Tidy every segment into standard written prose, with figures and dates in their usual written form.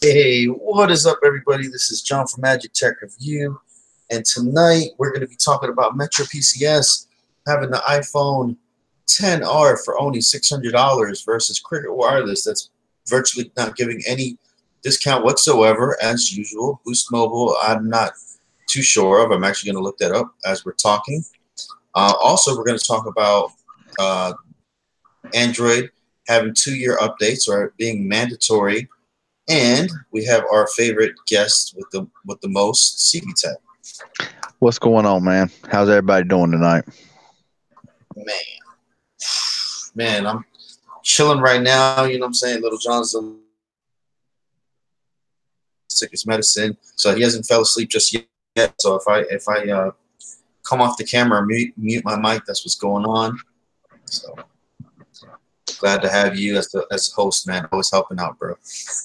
Hey, what is up, everybody? This is John from Magic Tech Review, and tonight we're going to be talking about MetroPCS having the iPhone XR for only $600 versus Cricket Wireless that's virtually not giving any discount whatsoever, as usual. Boost Mobile, I'm not too sure of. I'm actually going to look that up as we're talking. Also, we're going to talk about Android having 2-year updates or being mandatory. And we have our favorite guest with the most, CB Tech. What's going on, man? How's everybody doing tonight? Man, I'm chilling right now. You know what I'm saying? Little John's took his medicine, so he hasn't fell asleep just yet. So if I come off the camera or mute my mic, that's what's going on. So glad to have you as the host, man. Always helping out, bro.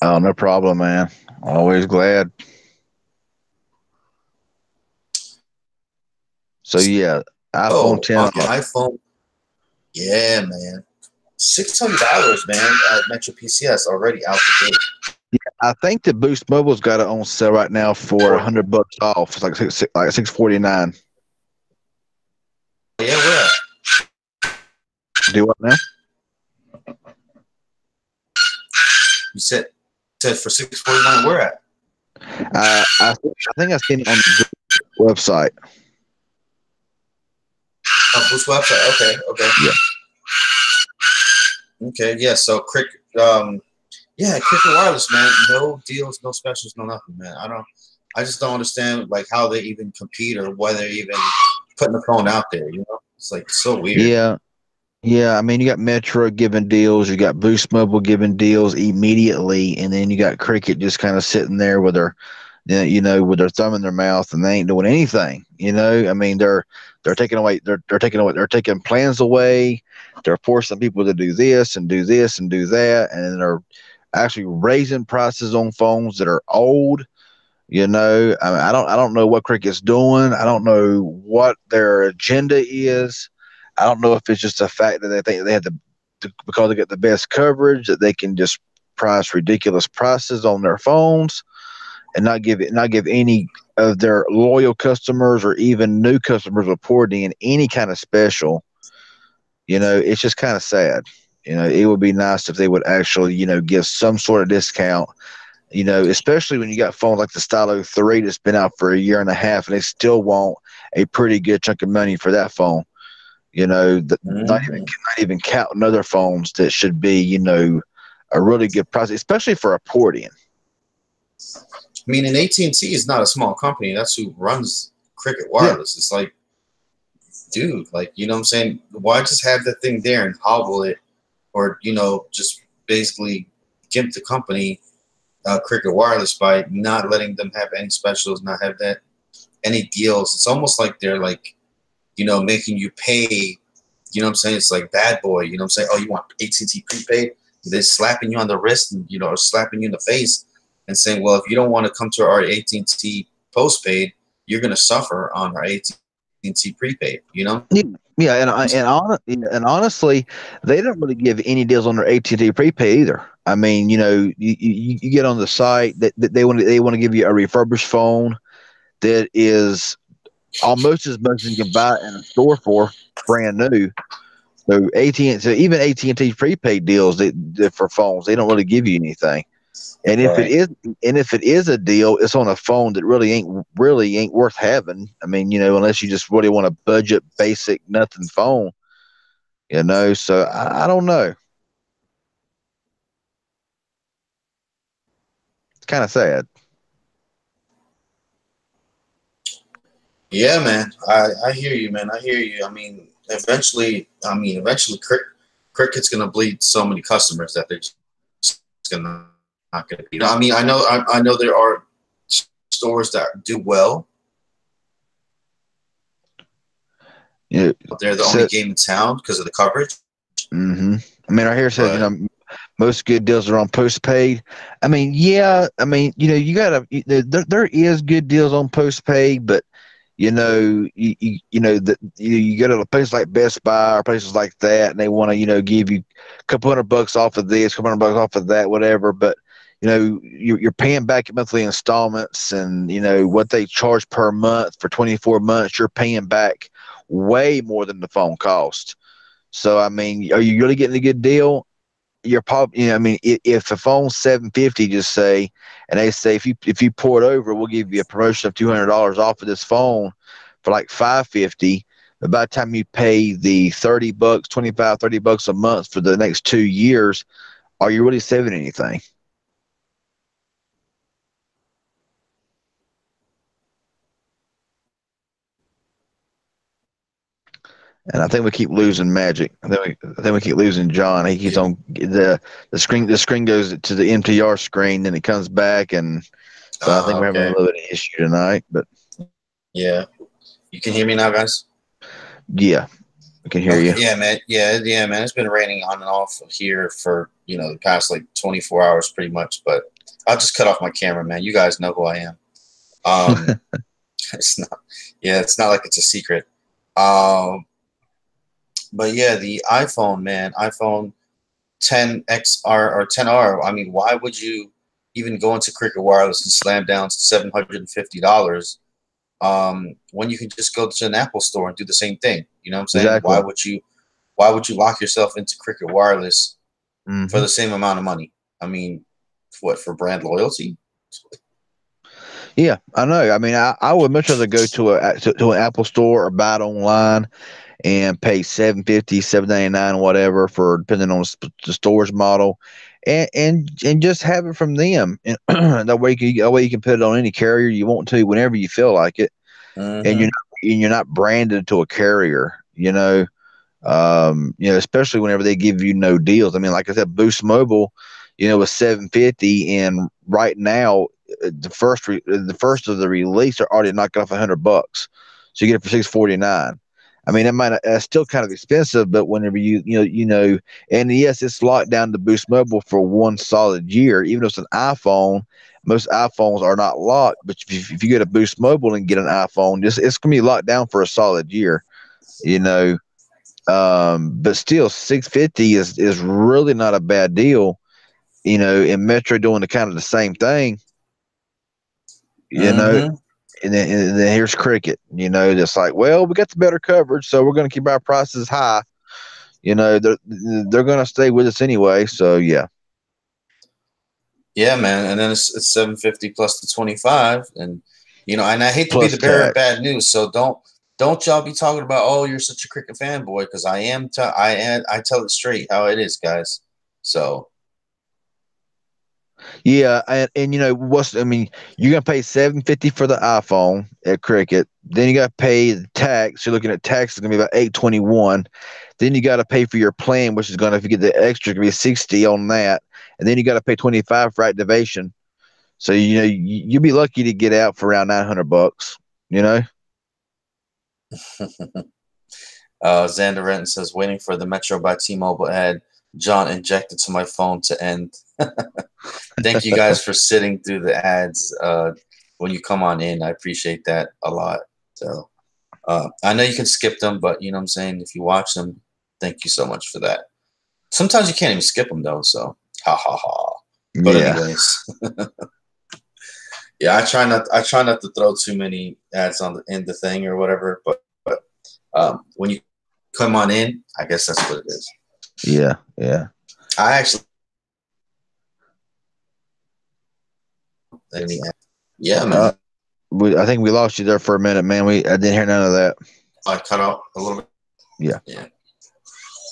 Oh, no problem, man. Always glad. So yeah, iPhone 10. Okay, iPhone. Yeah, man. $600, man, at MetroPCS already out the gate. Yeah, I think the Boost Mobile's got it on sale right now for $100 off. It's like $649. Yeah, we're at. Do what now? You said for $649. Where at? I think I seen it on the website. Boost website. Okay. Yeah. Okay. Yeah. So Cricket Wireless, man. No deals, no specials, no nothing, man. I just don't understand like how they even compete or why they're even putting the phone out there. You know, it's like so weird. Yeah. Yeah, I mean, you got Metro giving deals, you got Boost Mobile giving deals immediately, and then you got Cricket just kind of sitting there with their, with their thumb in their mouth, and they ain't doing anything. I mean, they're taking away, they're taking plans away. They're forcing people to do this and do this and do that, and they're actually raising prices on phones that are old. I mean, I don't know what Cricket's doing. I don't know what their agenda is. I don't know if it's just the fact that they think they have because they get the best coverage, that they can just price ridiculous prices on their phones and not give any of their loyal customers or even new customers reporting in any kind of special. It's just kind of sad. It would be nice if they would actually, give some sort of discount. Especially when you got phones like the Stylo 3 that's been out for a year and a half, and they still want a pretty good chunk of money for that phone. Not even counting other phones that should be, a really good price, especially for a port-in. I mean, and AT&T is not a small company. That's who runs Cricket Wireless. Yeah. It's like, dude, like, you know what I'm saying? Why just have that thing there and hobble it, or just basically gimp the company, Cricket Wireless, by not letting them have any specials, not have any deals. It's almost like they're like, making you pay, you know what I'm saying? It's like bad boy, you know what I'm saying? Oh, you want AT&T prepaid? They're slapping you on the wrist and, or slapping you in the face and saying, well, if you don't want to come to our AT&T postpaid, you're going to suffer on our AT&T prepaid, Yeah, and honestly, they don't really give any deals on their AT&T prepaid either. I mean, you get on the site that they want to give you a refurbished phone that is almost as much as you can buy in a store for brand new. So even AT&T prepaid deals for phones, they don't really give you anything. And if it is a deal, it's on a phone that really ain't worth having. I mean, unless you just really want a budget, basic, nothing phone. So I don't know. It's kind of sad. Yeah, man. I hear you, man. I hear you. I mean, eventually, Cricket's gonna bleed so many customers that they're just gonna not gonna be. I mean, I know there are stores that do well. Yeah, they're the only game in town because of the coverage. Mm-hmm. I mean, right here says most good deals are on postpaid. I mean, yeah. I mean, you gotta. There is good deals on postpaid, but you know, you know that you go to a place like Best Buy or places like that, and they want to, you know, give you a couple $100 off of this, couple $100 off of that, whatever. But you know, you're paying back your monthly installments, and you know what they charge per month for 24 months. You're paying back way more than the phone cost. So I mean, are you really getting a good deal? You're probably, you know, I mean, if the phone's 750, just say, and they say if you pour it over, we'll give you a promotion of $200 off of this phone for like 550. But by the time you pay the $30, 25, $30 a month for the next 2 years, are you really saving anything? And I think we keep losing Magic. I think we keep losing John. He keeps Yeah. on the screen. The screen goes to the MTR screen, then it comes back, and so I think we're having a Okay. little bit of issue tonight. But Yeah. You can hear me now, guys? yeah, I can hear Okay. you. Yeah, man. Yeah, man. It's been raining on and off here for, the past like 24 hours pretty much, but I'll just cut off my camera, man. You guys know who I am. Um, it's not like it's a secret. Um, but yeah, the iPhone, man, iPhone 10XR or 10R. I mean, why would you even go into Cricket Wireless and slam down $750 when you can just go to an Apple store and do the same thing? You know what I'm saying? Exactly. Why would you lock yourself into Cricket Wireless for Hmm. the same amount of money? I mean, what, for brand loyalty? Yeah, I know. I mean, I would much rather go to an Apple store or buy it online and pay 750, 799, whatever, for depending on the storage model, and just have it from them. And that way you can put it on any carrier you want to whenever you feel like it, and Mm-hmm. you're not branded to a carrier. Especially whenever they give you no deals. I mean, like I said, Boost Mobile, was 750, and right now the first of the release are already knocking off $100, so you get it for 649. I mean, that's still kind of expensive, but whenever and yes, it's locked down to Boost Mobile for one solid year, even though it's an iPhone. Most iPhones are not locked, but if you go to Boost Mobile and get an iPhone, it's going to be locked down for a solid year. You know, but still, 650 is really not a bad deal. And Metro doing the kind of the same thing. You know, Mm-hmm. and then here's Cricket. Just like, well, we got the better coverage, so we're going to keep our prices high. They're going to stay with us anyway. So yeah, Yeah, man. And then it's 750 plus the 25, and and I hate to be plus the bearer of tax. bad news, so don't y'all be talking about, oh, you're such a cricket fanboy, because I am. I tell it straight how it is, guys. So Yeah, and I mean, you're gonna pay 750 for the iPhone at Cricket. Then you got to pay the tax. You're looking at tax is gonna be about 821. Then you got to pay for your plan, which is gonna, if you get the extra, it's gonna be 60 on that. And then you got to pay 25 for activation. So you'll be lucky to get out for around $900. You know. Xander Renton says, waiting for the Metro by T-Mobile ad John injected to my phone to end. Thank you guys for sitting through the ads when you come on in. I appreciate that a lot. So I know you can skip them, but you know what I'm saying? If you watch them, thank you so much for that. Sometimes you can't even skip them though, so ha ha ha. But Yeah. anyways, yeah, I try not to throw too many ads in the thing or whatever, but when you come on in, I guess that's what it is. Yeah. Yeah. I actually yeah, Uh, man. I think we lost you there for a minute, man. I didn't hear none of that. I cut out a little bit. Yeah. Yeah.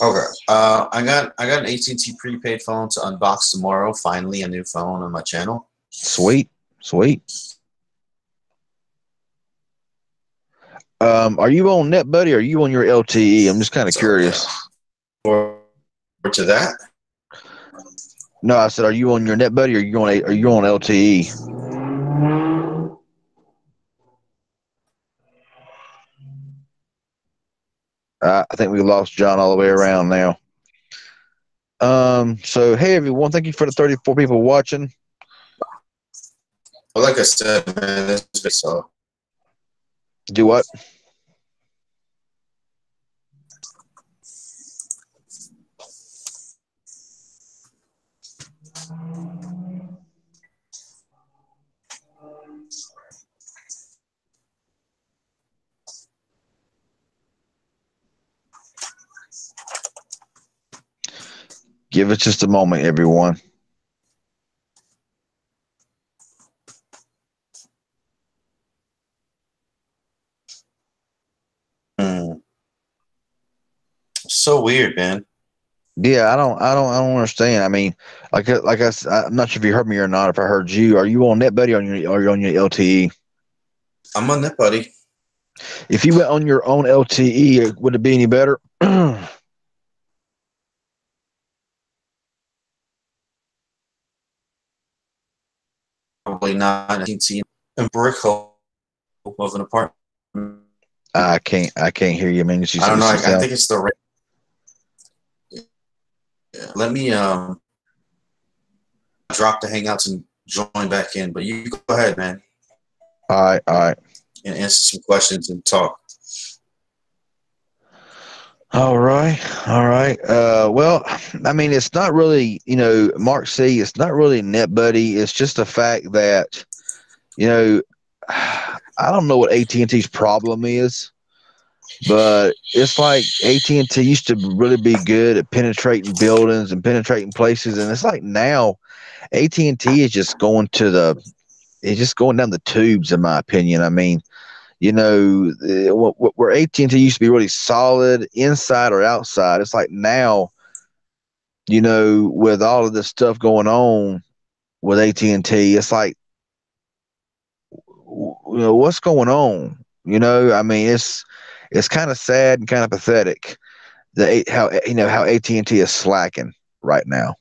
Okay. I got an AT&T prepaid phone to unbox tomorrow. Finally, a new phone on my channel. Sweet. Sweet. Are you on NetBuddy or are you on your LTE? I'm just kind of So yeah. curious. Forward to that. No, I said, are you on your NetBuddy or are you on LTE? I think we lost John all the way around now. So hey everyone, thank you for the 34 people watching. Well, like I said, man, this so Do what? Give it just a moment, everyone. So weird, man. Yeah, I don't understand. I mean, I'm not sure if you heard me or not. If I heard you, are you on NetBuddy or are you on your LTE? I'm on that, buddy. If you went on your own LTE, would it be any better? Probably not. I can see a brick hole of an apartment. I can't hear you, man. I don't know. You I sound. think it's the. Let me drop the Hangouts and join back in. But you go ahead, man, All right. and answer some questions and talk. All right, all right. Well, I mean, it's not really, Mark C. It's not really NetBuddy. It's just the fact that, you know, I don't know what AT&T's problem is, but it's like AT&T used to really be good at penetrating buildings and penetrating places, and it's like now AT&T is just it's just going down the tubes, in my opinion. I mean, where AT&T used to be really solid inside or outside, it's like now, with all of this stuff going on with AT&T, it's like, what's going on? I mean, it's kind of sad and kind of pathetic how AT&T is slacking right now.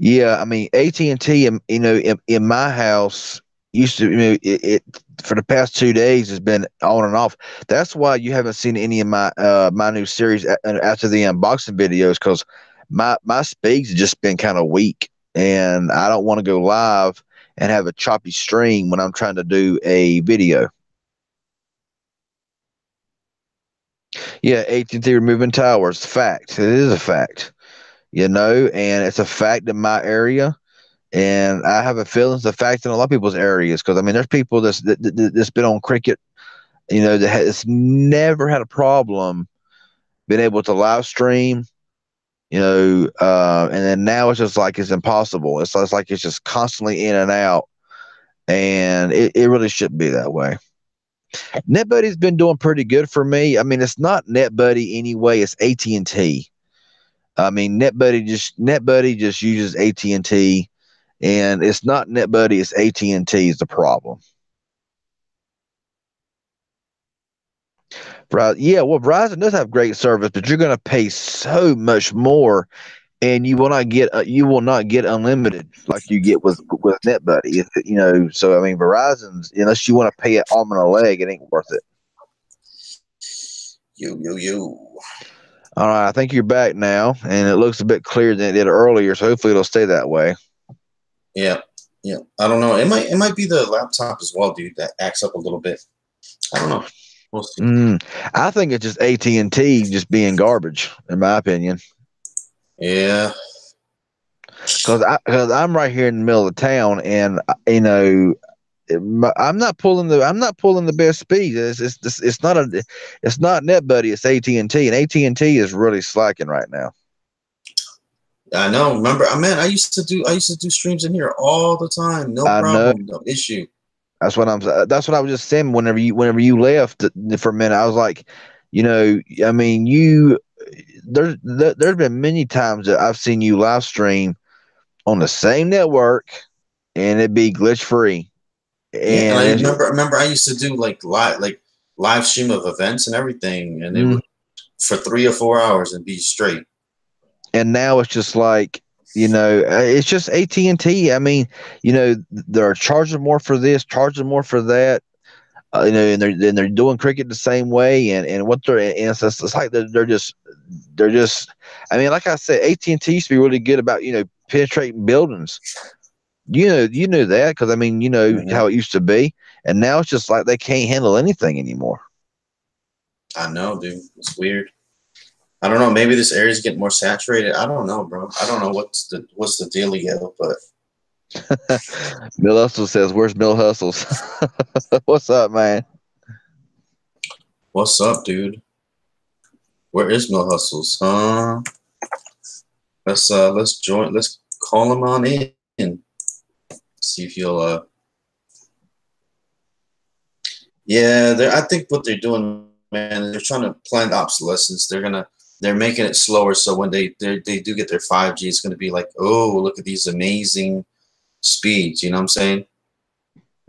Yeah, I mean AT&T, in my house used to, it for the past 2 days has been on and off. That's why you haven't seen any of my new series after the unboxing videos, because my speeds have just been kind of weak, and I don't want to go live and have a choppy stream when I'm trying to do a video. Yeah, AT&T removing towers, fact. It is a fact, and it's a fact in my area. And I have a feeling it's a fact in a lot of people's areas, because I mean, there's people that's been on Cricket, that has never had a problem being able to live stream, and then now it's just like it's impossible. It's like it's just constantly in and out, and it really shouldn't be that way. NetBuddy's been doing pretty good for me. I mean, it's not NetBuddy anyway; it's AT&T. I mean, NetBuddy just uses AT&T, and it's not NetBuddy, it's AT&T is the problem. Yeah, well, Verizon does have great service, but you're going to pay so much more, and you will not get unlimited like you get with NetBuddy. So I mean, Verizon's, unless you want to pay it arm and a leg, it ain't worth it. You. All right, I think you're back now, and it looks a bit clearer than it did earlier. So hopefully it'll stay that way. Yeah. I don't know. It might be the laptop as well, dude. That acts up a little bit. I don't know. We'll see. I think it's just AT&T just being garbage, in my opinion. Yeah. Because I'm right here in the middle of town, and I'm not pulling the best speed. It's not NetBuddy. It's AT&T, and AT&T is really slacking right now. I know. Remember, I used to do streams in here all the time. No problem, no issue. That's what I was just saying. Whenever you left for a minute, I was like, I mean, there's been many times that I've seen you live stream on the same network, and it'd be glitch free. Yeah, and I remember I used to do like live stream of events and everything, and it would for 3 or 4 hours and be straight. And now it's just like, it's just AT&T. I mean, they're charging more for this, charging more for that. And they're doing Cricket the same way, and what they're, and it's like they're just. I mean, like I said, AT&T used to be really good about penetrating buildings, You knew that because I mean, you know Mm-hmm. how it used to be, and now it's just like they can't handle anything anymore. I know, dude. It's weird. I don't know. Maybe this area's getting more saturated. I don't know, bro. I don't know what's the dealio, but Bill Hustle says, "Where's Bill Hustles? What's up, man?" what's up, dude? Where is Mill Hustles? Huh? Let's join. Let's call him on in. See if he'll. Yeah, I think what they're doing, man, they're trying to plan obsolescence. They're making it slower, so when they do get their 5G, it's gonna be like, oh, look at these amazing speeds. You know what I'm saying?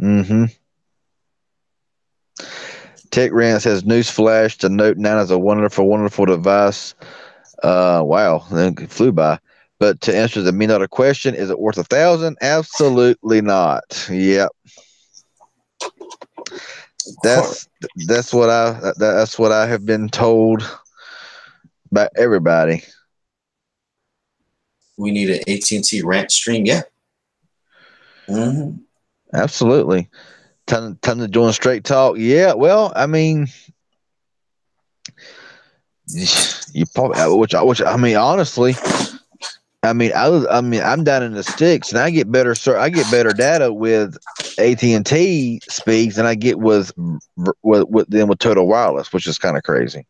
Mm-hmm. Tech Rant says, "Newsflash: the Note 9 is a wonderful, wonderful device." Wow, it flew by. But to answer the $1 million question, is it worth 1,000? Absolutely not. Yep, Of course, that's what I have been told by everybody. we need an AT&T rant stream. Yeah. Mm-hmm. Absolutely. Time to join Straight Talk. Yeah, well, I mean, you probably, which I mean, honestly, I mean, I'm down in the sticks, and I get better, sir. I get better data with AT&T speeds than I get with Total Wireless, which is kind of crazy.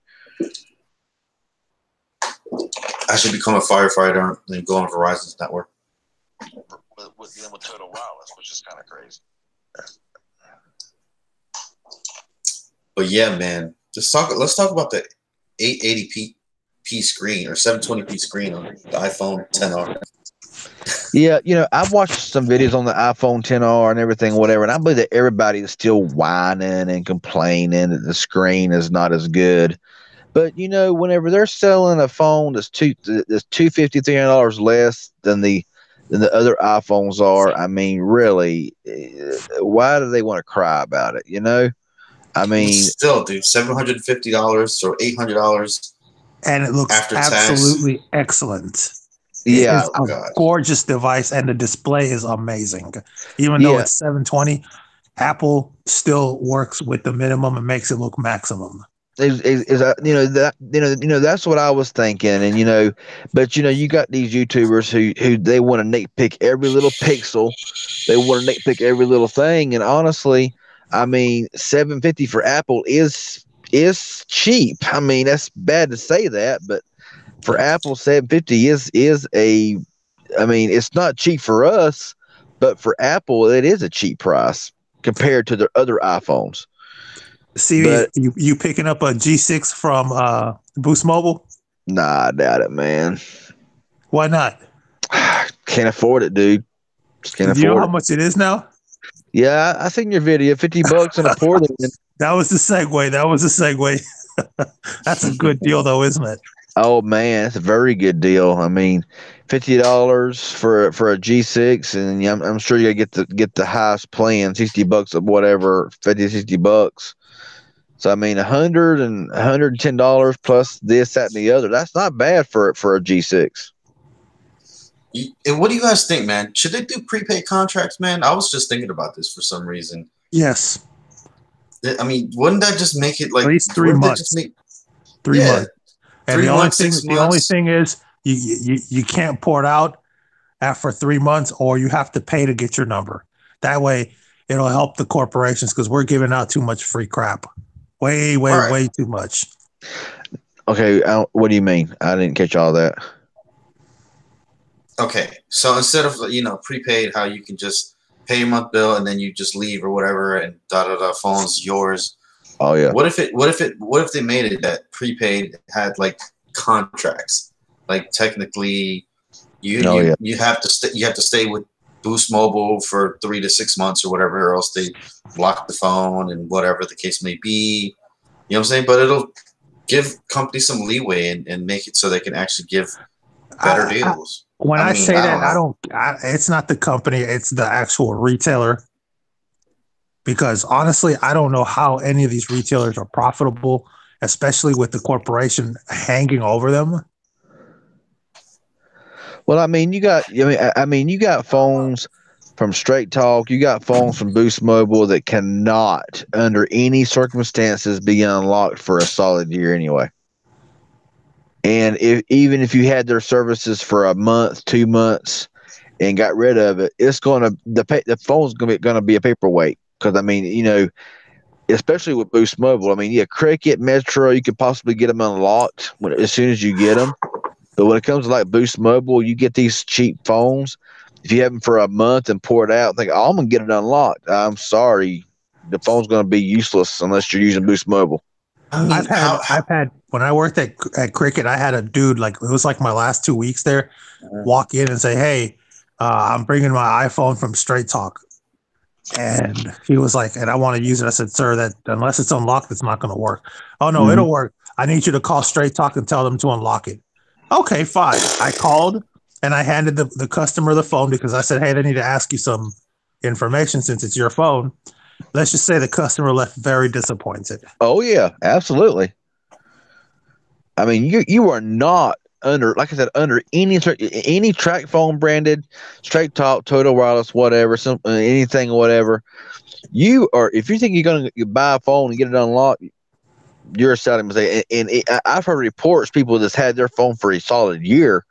I should become a firefighter and go on Verizon's network. With Total Wireless, which is kind of crazy. But yeah, man, let's talk about the 880p screen or 720p screen on the iPhone 10R. Yeah, you know, I've watched some videos on the iPhone 10R and everything, whatever, and I believe that everybody is still whining and complaining that the screen is not as good. But you know, whenever they're selling a phone that's $250, $300 less than the other iPhones are, I mean, really, why do they want to cry about it? You know, I mean, Still, dude, $750 or $800 and it looks after tax. absolutely excellent. It yeah, is Oh a God. gorgeous device, and the display is amazing. Even though yeah, it's 720, Apple still works with the minimum and makes it look maximum. you know that's what I was thinking, and you know, but you know, you got these YouTubers who they want to nitpick every little pixel, they want to nitpick every little thing, and honestly, I mean, 750 for Apple is cheap. I mean, that's bad to say that, but for Apple, 750 is a, I mean, it's not cheap for us, but for Apple, it is a cheap price compared to their other iPhones. See, But you picking up a G6 from Boost Mobile? nah, I doubt it, man. Why not? Can't afford it, dude. Just can't Do you know afford how it. much it is now? Yeah, I seen your video. $50 and a port in. That was the segue. That was the segue. That's a good deal, though, isn't it? Oh man, it's a very good deal. I mean, $50 for a G6, and yeah, I'm sure you get the highest plan, $60 of whatever, 50, $60. So I mean, $110 plus this, that, and the other. That's not bad for a G6. And what do you guys think, man? Should they do prepaid contracts, man? I was just thinking about this for some reason. Yes. I mean, wouldn't that just make it like At least 3 wouldn't that months. just make 3 yeah, months. And 3 months, 6 the only months? thing is you can't port out after 3 months, or you have to pay to get your number. That way, it'll help the corporations because we're giving out too much free crap. Way, way, Right. way too much. Okay, what do you mean? I didn't catch all that. Okay, so instead of prepaid, how you can just pay your month bill and then you just leave or whatever, and phone's yours. Oh yeah. What if they made it that prepaid had like contracts? Like technically, you have to stay with Boost Mobile for 3 to 6 months or whatever, or else they block the phone and whatever the case may be. You know what I'm saying? But it'll give companies some leeway and make it so they can actually give better deals. When I say that, I don't it's not the company, it's the actual retailer. Because honestly, I don't know how any of these retailers are profitable, especially with the corporation hanging over them. Well, I mean, you got phones from Straight Talk. You got phones from Boost Mobile that cannot, under any circumstances, be unlocked for a solid year anyway. And even if you had their services for a month, 2 months, and got rid of it, it's the phone's gonna be a paperweight. Because I mean, especially with Boost Mobile, I mean, yeah, Cricket, Metro, you could possibly get them unlocked as soon as you get them. But when it comes to like Boost Mobile, you get these cheap phones. If you have them for a month and pour it out, think, oh, I'm gonna get it unlocked. I'm sorry, the phone's gonna be useless unless you're using Boost Mobile. I mean, I've had when I worked at Cricket, I had a dude, like, it was like my last 2 weeks there, walk in and say, "Hey, I'm bringing my iPhone from Straight Talk," and he was like, "And I want to use it." I said, "Sir, that unless it's unlocked, it's not going to work." "Oh no, it'll work. I need you to call Straight Talk and tell them to unlock it." Okay, fine. I called and I handed the customer the phone because I said, "Hey, they need to ask you some information since it's your phone." Let's just say the customer left very disappointed. Oh yeah, absolutely. I mean, you are not under, like I said, under any track phone branded, Straight Talk, Total Wireless, whatever, anything, whatever. You are, if you think you're going to buy a phone and get it unlocked, you're a selling mistake. And I've heard reports people that's had their phone for a solid year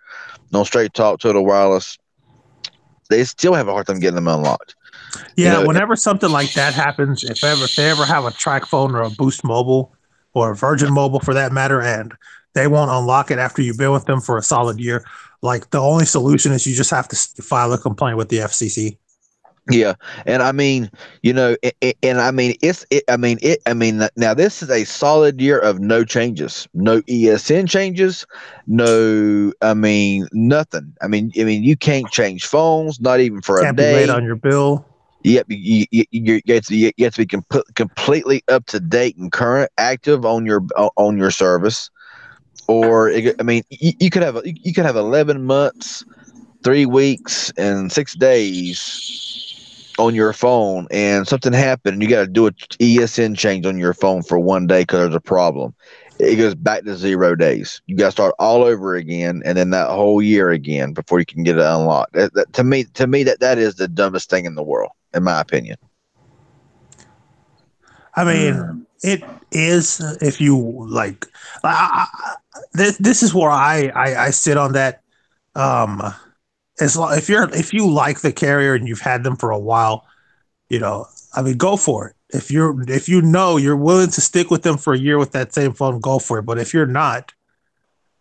on Straight Talk, Total Wireless, they still have a hard time getting them unlocked. Yeah, whenever something like that happens, if they ever have a track phone or a Boost Mobile or a Virgin Mobile for that matter, and they won't unlock it after you've been with them for a solid year, like, the only solution is you just have to file a complaint with the FCC. Yeah, and I mean, and I mean, now this is a solid year of no changes, no ESN changes, no, I mean, nothing. I mean, you can't change phones, not even for Can't a day. be late on your bill. Yep, you have to be completely up to date and current, active on your service. Or I mean, you could have 11 months, 3 weeks, and 6 days on your phone, and something happened, and you got to do an ESN change on your phone for 1 day because there's a problem. It goes back to 0 days. You got to start all over again, and then that whole year again before you can get it unlocked. To me, that is the dumbest thing in the world, in my opinion. I mean, it is, if you like. This is where I sit on that. If you like the carrier and you've had them for a while, I mean, go for it. If you're willing to stick with them for a year with that same phone, go for it. But if you're not,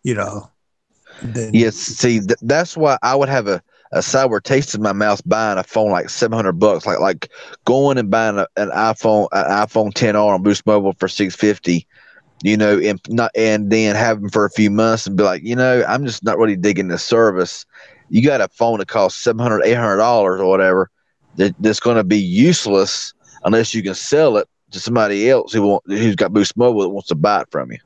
then yes. See, that's why I would have a sour taste in my mouth buying a phone like $700, like going and buying an iPhone 10R on Boost Mobile for $650, and then have them for a few months and be like, I'm just not really digging this service. You got a phone that costs $700, $800 or whatever that's going to be useless unless you can sell it to somebody else who's got Boost Mobile that wants to buy it from you.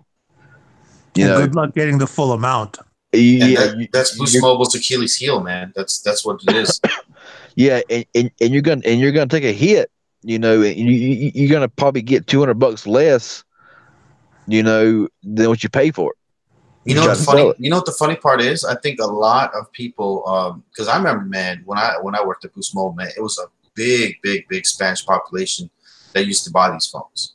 Good luck getting the full amount. That's Boost Mobile's Achilles heel, man. That's what it is. Yeah, and you're gonna take a hit, and you're gonna probably get $200 less, than what you pay for it. You know what the funny part is? I think a lot of people, because I remember, man, when I worked at Boost Mobile, man, it was a big Spanish population that used to buy these phones.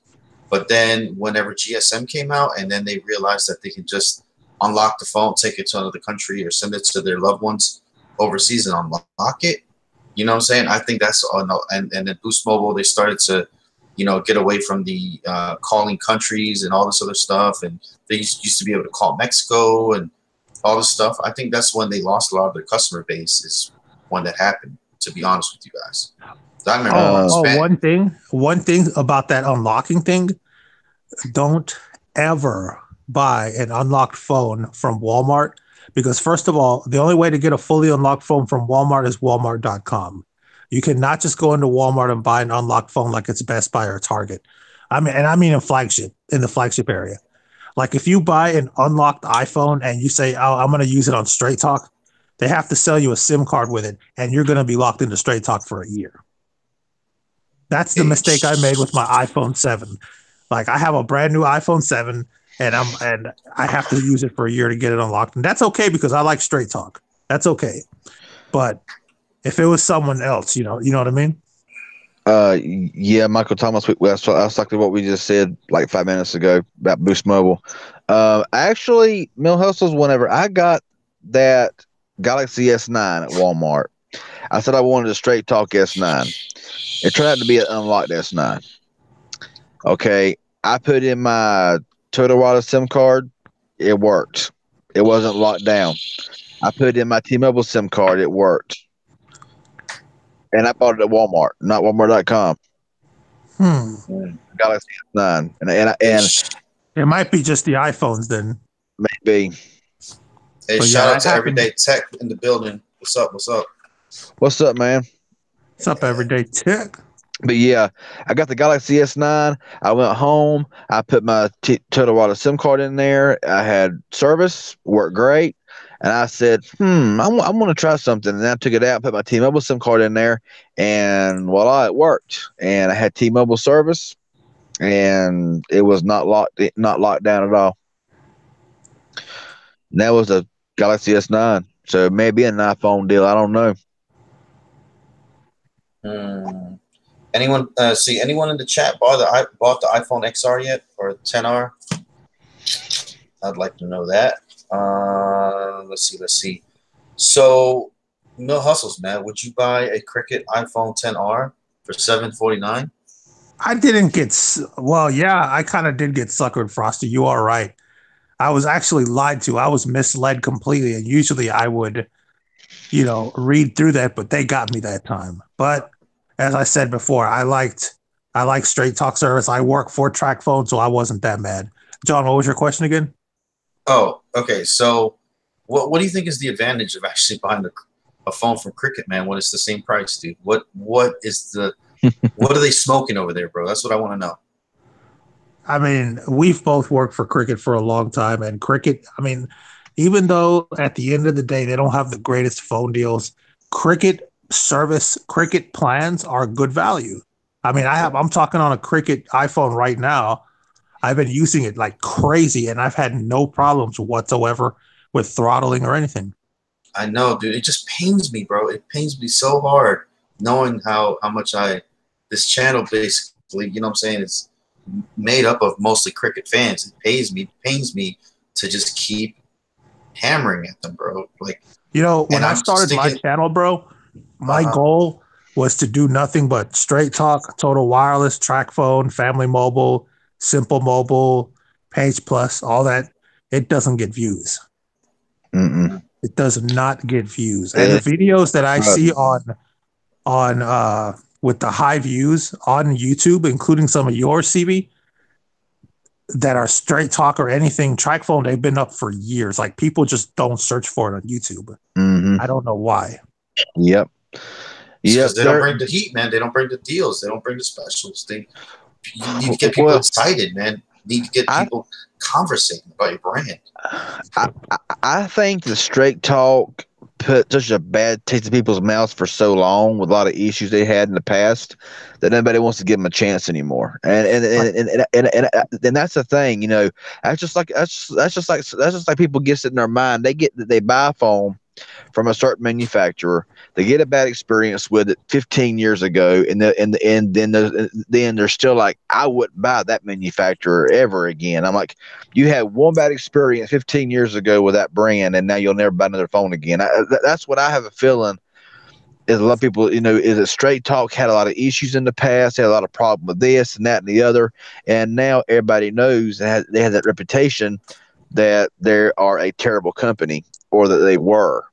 But then whenever GSM came out, and then they realized that they could just unlock the phone, take it to another country, or send it to their loved ones overseas and unlock it. You know what I'm saying? I think that's and then Boost Mobile, they started to, get away from the calling countries and all this other stuff, and they used to be able to call Mexico and all this stuff. I think that's when they lost a lot of their customer base. Is when that happened. To be honest with you guys, I remember. One thing about that unlocking thing: don't ever buy an unlocked phone from Walmart, because first of all, the only way to get a fully unlocked phone from Walmart is walmart.com. You cannot just go into Walmart and buy an unlocked phone like it's Best Buy or Target. I mean in the flagship area. Like, if you buy an unlocked iPhone and you say, "Oh, I'm going to use it on Straight Talk," they have to sell you a SIM card with it, and you're going to be locked into Straight Talk for a year. That's the mistake I made with my iPhone 7. Like, I have a brand new iPhone 7, and I have to use it for a year to get it unlocked. And that's okay because I like Straight Talk. That's okay. But If it was someone else, you know what I mean? Yeah, Michael Thomas. That's exactly what we just said like 5 minutes ago about Boost Mobile. Actually, Mill Hustles. Whenever I got that Galaxy S9 at Walmart, I said I wanted a straight talk S9. It turned out to be an unlocked S9. Okay, I put in my Total Wireless SIM card. It worked. It wasn't locked down. I put in my T-Mobile SIM card. It worked. And I bought it at Walmart, not Walmart.com. Galaxy S9, and it might be just the iPhones then. Maybe. Hey, shout out to Everyday Tech in the building. What's up? What's up? What's up, man? What's up, Everyday Tech? But yeah, I got the Galaxy S9. I went home. I put my Total Wireless SIM card in there. I had service, worked great. And I said, I'm going to try something. And I took it out, put my T-Mobile SIM card in there, and voila, it worked. And I had T-Mobile service, and it was not locked down at all. And that was a Galaxy S9. So it may be an iPhone deal. I don't know. Anyone anyone in the chat bought the iPhone XR yet, or 10R? I'd like to know that. Let's see. So, no hustles, man. Would you buy a Cricket iPhone 10R for $749? I didn't get. Well, yeah, I kind of did get suckered, Frosty. You are right. I was actually lied to. I was misled completely. And usually I would, read through that, but they got me that time. But as I said before, I like straight talk service. I work for TracFone, so I wasn't that mad. John, what was your question again? Oh, okay. So what do you think is the advantage of actually buying a phone from Cricket, man, when it's the same price, dude? What is the what are they smoking over there, bro? That's what I want to know. I mean, we've both worked for Cricket for a long time, and Cricket, I mean, even though at the end of the day they don't have the greatest phone deals, Cricket service, Cricket plans are good value. I mean, I'm talking on a Cricket iPhone right now. I've been using it like crazy, and I've had no problems whatsoever with throttling or anything. I know, dude. It just pains me, bro. It pains me so hard knowing how much this channel basically, you know what I'm saying, it's made up of mostly Cricket fans. It pains me to just keep hammering at them, bro. Like, when I started my channel, bro, my goal was to do nothing but straight talk, Total Wireless, TracFone, Family Mobile, Simple Mobile, Page Plus, all that. It doesn't get views. It does not get views. And the videos that I see on with the high views on YouTube, including some of yours, CB, that are straight talk or anything, TracFone, they've been up for years. Like, people just don't search for it on YouTube. I don't know why. Yep. Because they don't bring the heat, man. They don't bring the deals. They don't bring the specials. You need to get people excited, man. You need to get people conversating about your brand. I think the straight talk put such a bad taste in people's mouths for so long with a lot of issues they had in the past that nobody wants to give them a chance anymore. And that's the thing, that's just like people get it in their mind. They buy a phone from a certain manufacturer. They get a bad experience with it 15 years ago, and then they're still like, I wouldn't buy that manufacturer ever again. I'm like, you had one bad experience 15 years ago with that brand, and now you'll never buy another phone again. That's what I have a feeling. Is a lot of people, is that Straight Talk had a lot of issues in the past, had a lot of problems with this and that and the other, and now everybody knows they have that reputation that they are a terrible company, or that they were,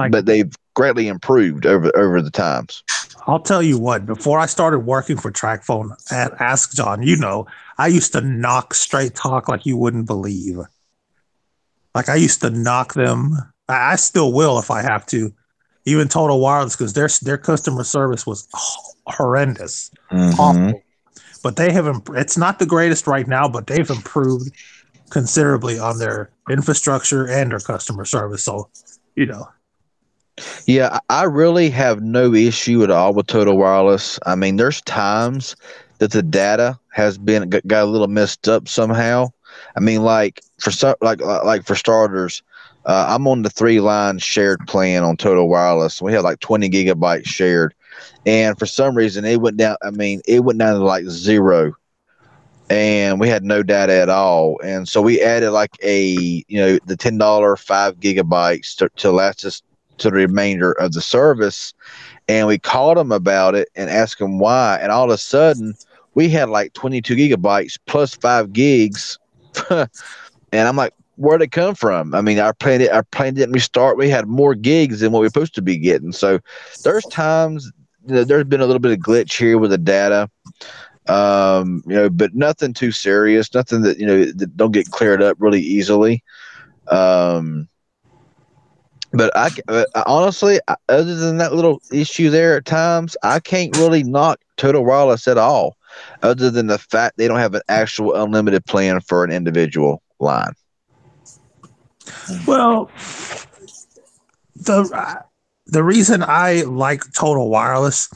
but they've greatly improved over the times. I'll tell you what, before I started working for TracFone at Ask John, I used to knock Straight Talk like you wouldn't believe. Like, I used to knock them. I still will if I have to. Even Total Wireless, because their customer service was horrendous. Awful. But they have it's not the greatest right now, but they've improved considerably on their infrastructure and their customer service. So, Yeah, I really have no issue at all with Total Wireless. I mean, there's times that the data has got a little messed up somehow. I mean, like for starters, I'm on the 3-line shared plan on Total Wireless. We have like 20 gigabytes shared, and for some reason it went down. I mean, it went down to like 0, and we had no data at all. And so we added like the $10 5 gigabytes to last us to the remainder of the service. And we called them about it and asked them why. And all of a sudden, we had like 22 gigabytes plus 5 gigs. And I'm like, where'd it come from? I mean, our plan didn't restart. We had more gigs than what we were supposed to be getting. So there's times there's been a little bit of glitch here with the data, but nothing too serious, nothing that that don't get cleared up really easily. But I honestly, other than that little issue there at times, I can't really knock Total Wireless at all, other than the fact they don't have an actual unlimited plan for an individual line. Well, the reason I like Total Wireless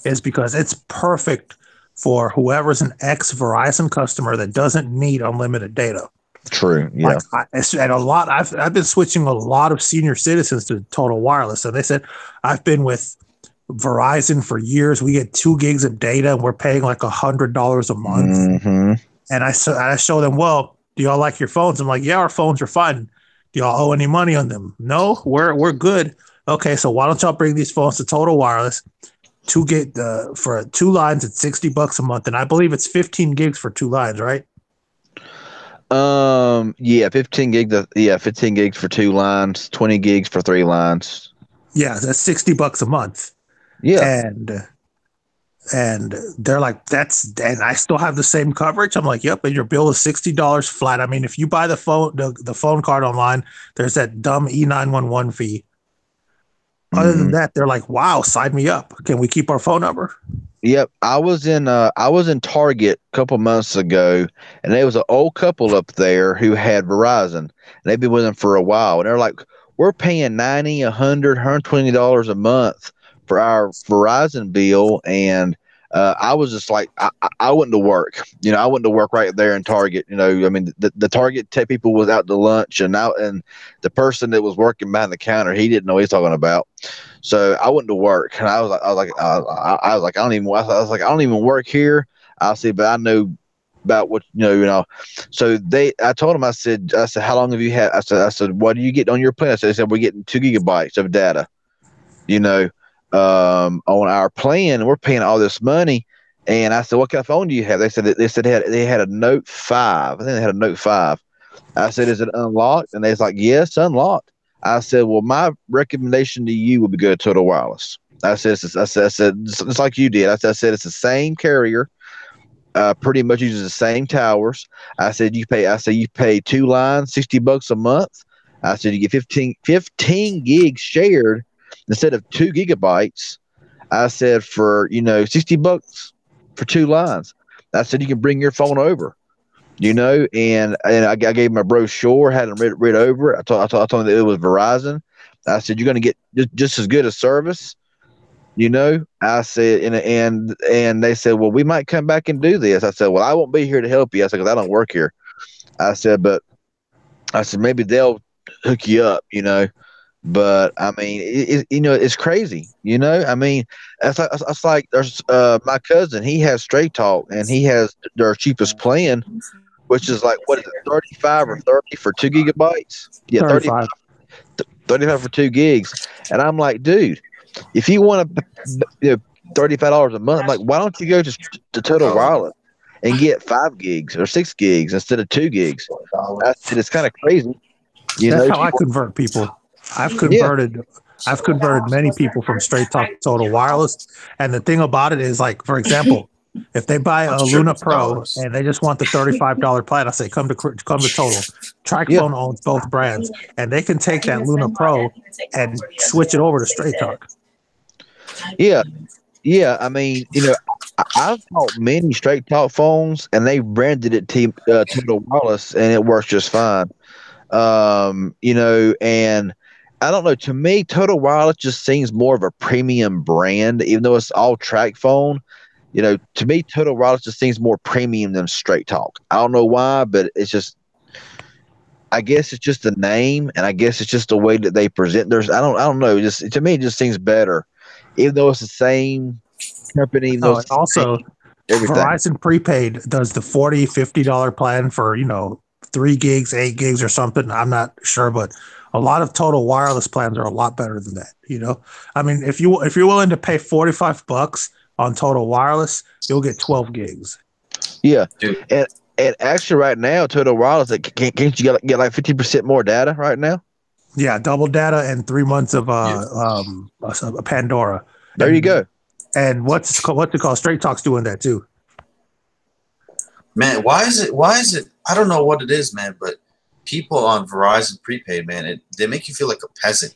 is because it's perfect for whoever's an ex-Verizon customer that doesn't need unlimited data. True. Yeah. I've been switching a lot of senior citizens to Total Wireless, and they said I've been with Verizon for years. We get 2 gigs of data, and we're paying like $100 a month. Mm-hmm. And I show them, well, do y'all like your phones? I'm like, yeah, our phones are fine. Do y'all owe any money on them? No, we're good. Okay, so why don't y'all bring these phones to Total Wireless? For 2 lines at $60 a month, and I believe it's 15 gigs for 2 lines, right? 15 gigs for 2 lines, 20 gigs for 3 lines. Yeah, that's $60 a month. Yeah. And they're like, and I still have the same coverage. I'm like, yep, and your bill is $60 flat. I mean, if you buy the phone card online, there's that dumb E911 fee. Other than that, they're like, wow, sign me up. Can we keep our phone number? Yep, I was in Target a couple months ago, and there was an old couple up there who had Verizon, and they've been with them for a while, and they're like, we're paying $90, $100, $120 a month for our Verizon bill, and I was just like, I went to work, I went to work right there in Target. I mean, the Target tech people was out to lunch, and the person that was working behind the counter, he didn't know what he's talking about. So I went to work, and I was like, I don't even work here. I see, but I know about what So I told him, I said, how long have you had? I said, what do you get on your plan? They said, we're getting 2 gigabytes of data. On our plan, we're paying all this money. And I said, what kind of phone do you have? They said they had a Note 5. I think they had a Note 5. I said, is it unlocked? And they was like, yes, unlocked. I said, well, my recommendation to you would be go to Total Wireless. I said, it's like you did. I said, it's the same carrier, pretty much uses the same towers. I said, you pay 2 lines, $60 a month. I said, you get 15 gigs shared instead of 2 gigabytes. I said, for $60 for 2 lines. I said, you can bring your phone over. And I gave him a brochure, had him read over it. I told him that it was Verizon. I said, you're going to get just as good a service. I said, and they said, well, we might come back and do this. I said, well, I won't be here to help you. I said, because I don't work here. I said, maybe they'll hook you up, But I mean, it's crazy, I mean, it's like there's my cousin, he has Straight Talk, and he has their cheapest plan, which is like, what is it, 35 or 30 for 2 gigabytes? Yeah, 35 for 2 gigs. And I'm like, dude, if you want to, $35 a month, I'm like, why don't you go to Total Wireless and get 5 gigs or 6 gigs instead of 2 gigs? It's kind of crazy. That's how I convert people. I've converted many people from Straight Talk to Total Wireless. And the thing about it is, like, for example, if they buy a Luna Pro and they just want the $35 plan, I say, come to Total. TracFone owns both brands, and they can take that Luna Pro and switch it over to Straight Talk. Yeah. I mean, I've bought many Straight Talk phones, and they branded it Total Wireless, and it works just fine. And I don't know. To me, Total Wireless just seems more of a premium brand, even though it's all TracFone. To me, Total Wireless just seems more premium than Straight Talk. I don't know why, but it's just I guess it's just the name, and I guess it's just the way that they present. I don't know. Just to me, it just seems better, even though it's the same company. Even though Oh, it's and the same also everything. Verizon prepaid does the $40-$50 plan for 3 gigs, 8 gigs, or something. I'm not sure, but a lot of total wireless plans are a lot better than that. I mean, if you're willing to pay $45 on total wireless, you'll get 12 gigs. Yeah, Dude. and actually, right now, Total Wireless, can't you get like 50% more data right now? Yeah, double data and 3 months of a Pandora. There you go. And what's it called? Straight Talk's doing that too. Man, why is it? I don't know what it is, man, but people on Verizon prepaid, man, they make you feel like a peasant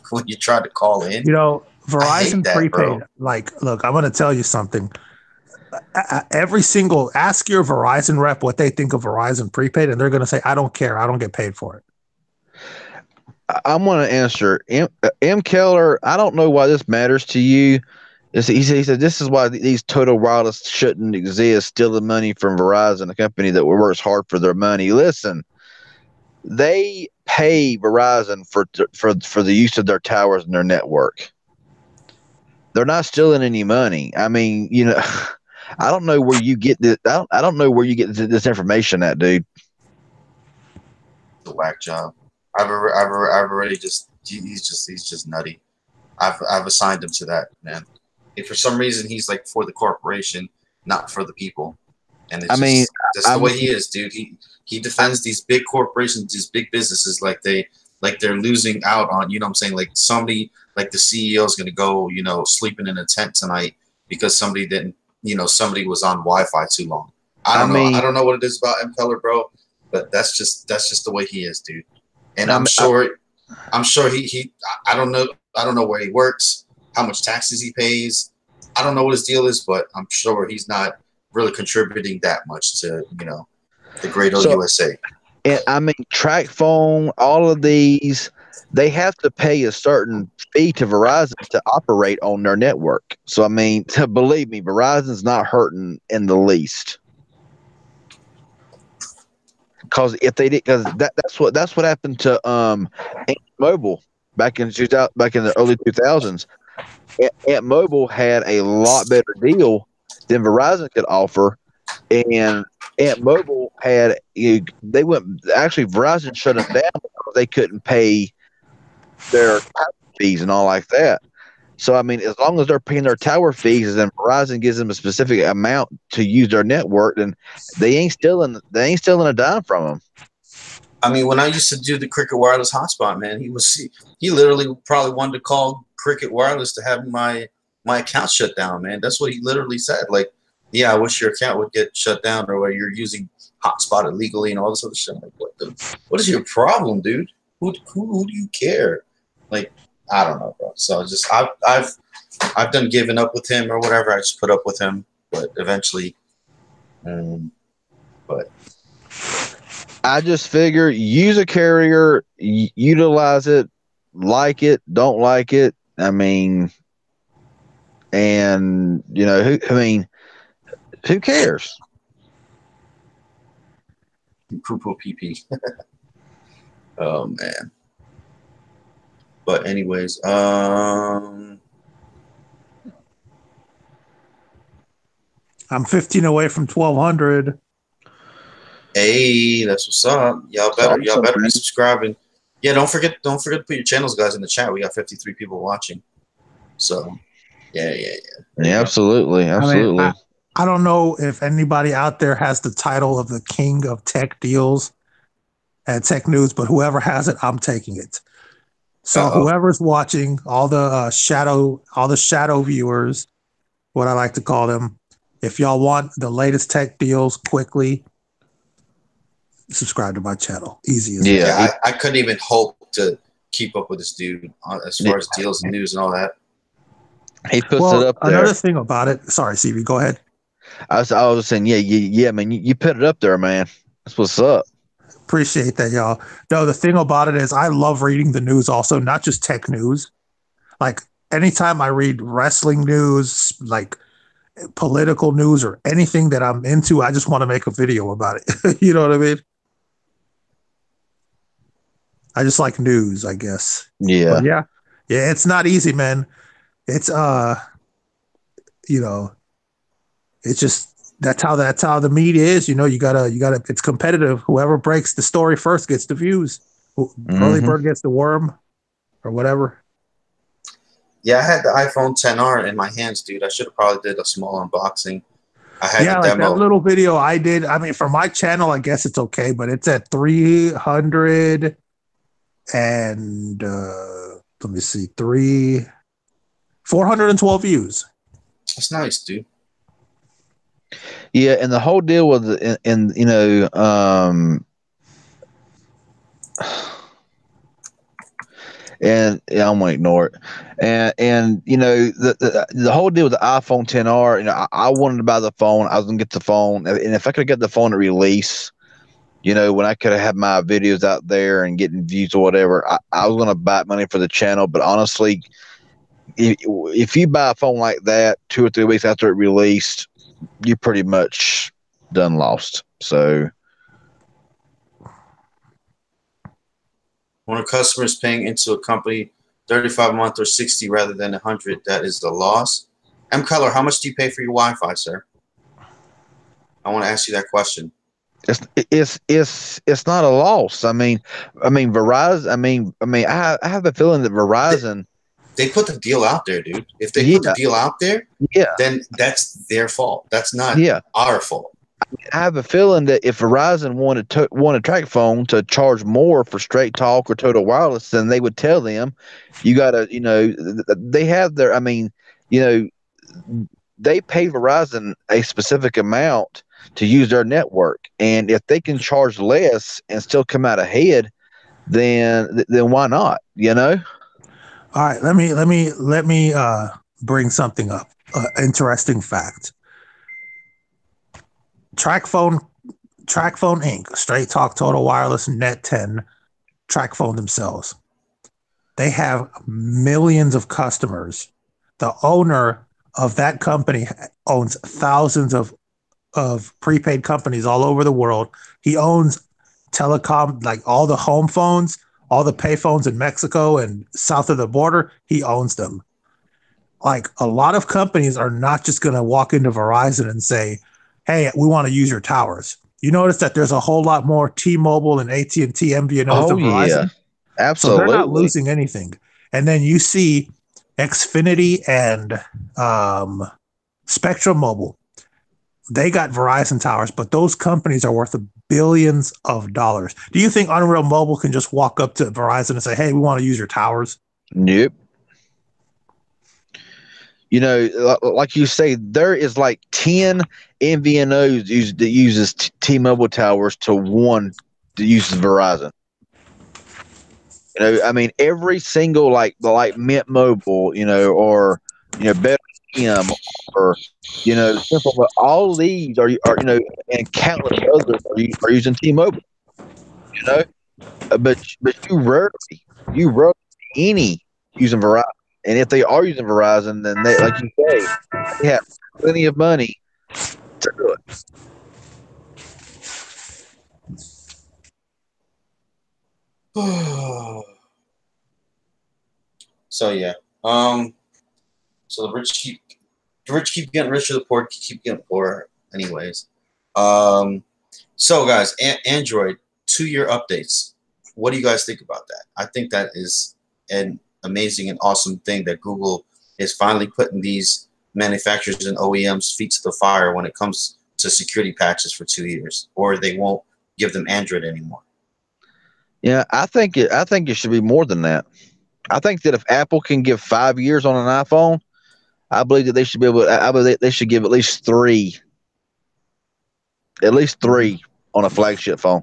when you try to call in. Verizon that, prepaid, bro. look, I'm going to tell you something. Ask your Verizon rep what they think of Verizon prepaid, and they're going to say, I don't care. I don't get paid for it. I'm going to answer. M. Keller, I don't know why this matters to you. He said this is why these Total Wireless shouldn't exist, stealing money from Verizon, a company that works hard for their money. Listen, they pay Verizon for the use of their towers and their network. They're not stealing any money. I mean, I don't know where you get this. I don't know where you get this information at, dude. It's a whack job. I've already he's just nutty. I've assigned him to that, man. If for some reason he's like for the corporation, not for the people, and it's that's the way he is, dude. He defends these big corporations, these big businesses, like they're losing out on. You know what I'm saying? Like somebody, like the CEO is gonna go, sleeping in a tent tonight because somebody didn't, somebody was on Wi-Fi too long. I don't know. I don't know what it is about M. Keller, bro, but that's just the way he is, dude. And I'm sure he I don't know where he works, how much taxes he pays. I don't know what his deal is, but I'm sure he's not really contributing that much to, the great old USA. And I mean, track phone, all of these, they have to pay a certain fee to Verizon to operate on their network. So I mean, believe me, Verizon's not hurting in the least. Because if they did, because that's what happened to Mobile back in the early 2000s. Ant Mobile had a lot better deal than Verizon could offer, and Ant Mobile had Verizon shut them down because they couldn't pay their tower fees and all like that. So I mean, as long as they're paying their tower fees, and Verizon gives them a specific amount to use their network, then they ain't stealing a dime from them. I mean, when I used to do the Cricket Wireless hotspot, man, he literally probably wanted to call Cricket Wireless to have my account shut down, man. That's what he literally said. Like, yeah, I wish your account would get shut down, or where you're using hotspot illegally and all this other shit. I'm like, what is your problem, dude? Who do you care? Like, I don't know, bro. So I've done giving up with him or whatever. I just put up with him, but eventually, I just figure use a carrier, utilize it, like it, don't like it. I mean, and who cares? Poo pee. Oh man. But anyways, I'm 15 away from 1,200. Hey, that's what's up. Y'all better be subscribing. Yeah, don't forget to put your channels, guys, in the chat. We got 53 people watching. So, yeah. Absolutely. I mean, I don't know if anybody out there has the title of the king of tech deals and tech news, but whoever has it, I'm taking it. So whoever's watching, all the shadow viewers, what I like to call them, if y'all want the latest tech deals quickly, subscribe to my channel. Easy as that. I couldn't even hope to keep up with this dude as far as deals and news and all that. He puts it up there. Another thing about it. Sorry, CV, go ahead. I was saying, yeah, man, you put it up there, man. That's what's up. Appreciate that, y'all. No, the thing about it is I love reading the news also, not just tech news. Like anytime I read wrestling news, like political news or anything that I'm into, I just want to make a video about it. You know what I mean? I just like news, I guess. Yeah. But yeah, it's not easy, man. It's you know, it's just that's how the media is. You know, you gotta. It's competitive. Whoever breaks the story first gets the views. Early Mm-hmm. bird gets the worm, or whatever. Yeah, I had the iPhone 10R in my hands, dude. I should have probably did a small unboxing. I had the Yeah, like that demo. little video I did. I mean, for my channel, I guess it's okay, but it's at 300 and let me see, 412 views. That's nice, dude. Yeah, and the whole deal with and you know, and yeah, I'm gonna ignore it. And you know, the whole deal with the iPhone 10R, you know, I wanted to buy the phone. I was gonna get the phone, and if I could get the phone at release, you know, when I could have had my videos out there and getting views or whatever, I was gonna buy money for the channel. But honestly, if you buy a phone like that 2 or 3 weeks after it released, you pretty much done lost. So When a customer is paying into a company 35 a month or 60 rather than 100, that is the loss. M Color, how much do you pay for your Wi-Fi, sir? I want to ask you that question. it's not a loss. I mean Verizon. I have a feeling that Verizon. They put the deal out there, dude. If they put the Yeah, deal out there, yeah, then that's their fault. That's not yeah. our fault. I have a feeling that if Verizon wanted TracFone to charge more for Straight Talk or Total Wireless, then they would tell them, you gotta, you know, they have their. I mean, you know, they pay Verizon a specific amount to use their network, and if they can charge less and still come out ahead, then why not? You know? All right, let me bring something up. Interesting fact. TracFone TracFone Inc. Straight Talk Total Wireless Net 10 TracFone themselves. They have millions of customers. The owner of that company owns thousands of prepaid companies all over the world. He owns telecom, like all the home phones, all the pay phones in Mexico and south of the border. He owns them. Like a lot of companies are not just going to walk into Verizon and say, "Hey, we want to use your towers." You notice that there's a whole lot more T-Mobile and AT&T MVNOs Oh than yeah, Verizon, so they're not absolutely. losing anything. And then you see Xfinity and um, Spectrum Mobile. They got Verizon towers, but those companies are worth billions of dollars. Do you think Unreal Mobile can just walk up to Verizon and say, "Hey, we want to use your towers"? Nope. You know, like you say, there is like 10 MVNOs that uses T-Mobile towers to one that uses Verizon. You know, I mean, every single like Mint Mobile, you know, or you know, Better M, or you know, Simple. But all these are you know, and countless others are using T-Mobile. You know, but you rarely see any using Verizon. And if they are using Verizon, then they, like you say, they have plenty of money to do it. So yeah. So the rich keep getting richer, the poor keep getting poorer. Anyways. So guys, Android 2-year updates. What do you guys think about that? I think that is an amazing and awesome thing that Google is finally putting these manufacturers and OEMs feet to the fire when it comes to security patches for 2 years, or they won't give them Android anymore. Yeah, I think it should be more than that. I think that if Apple can give 5 years on an iPhone, I believe that they should be able. I believe they should give at least three on a flagship phone.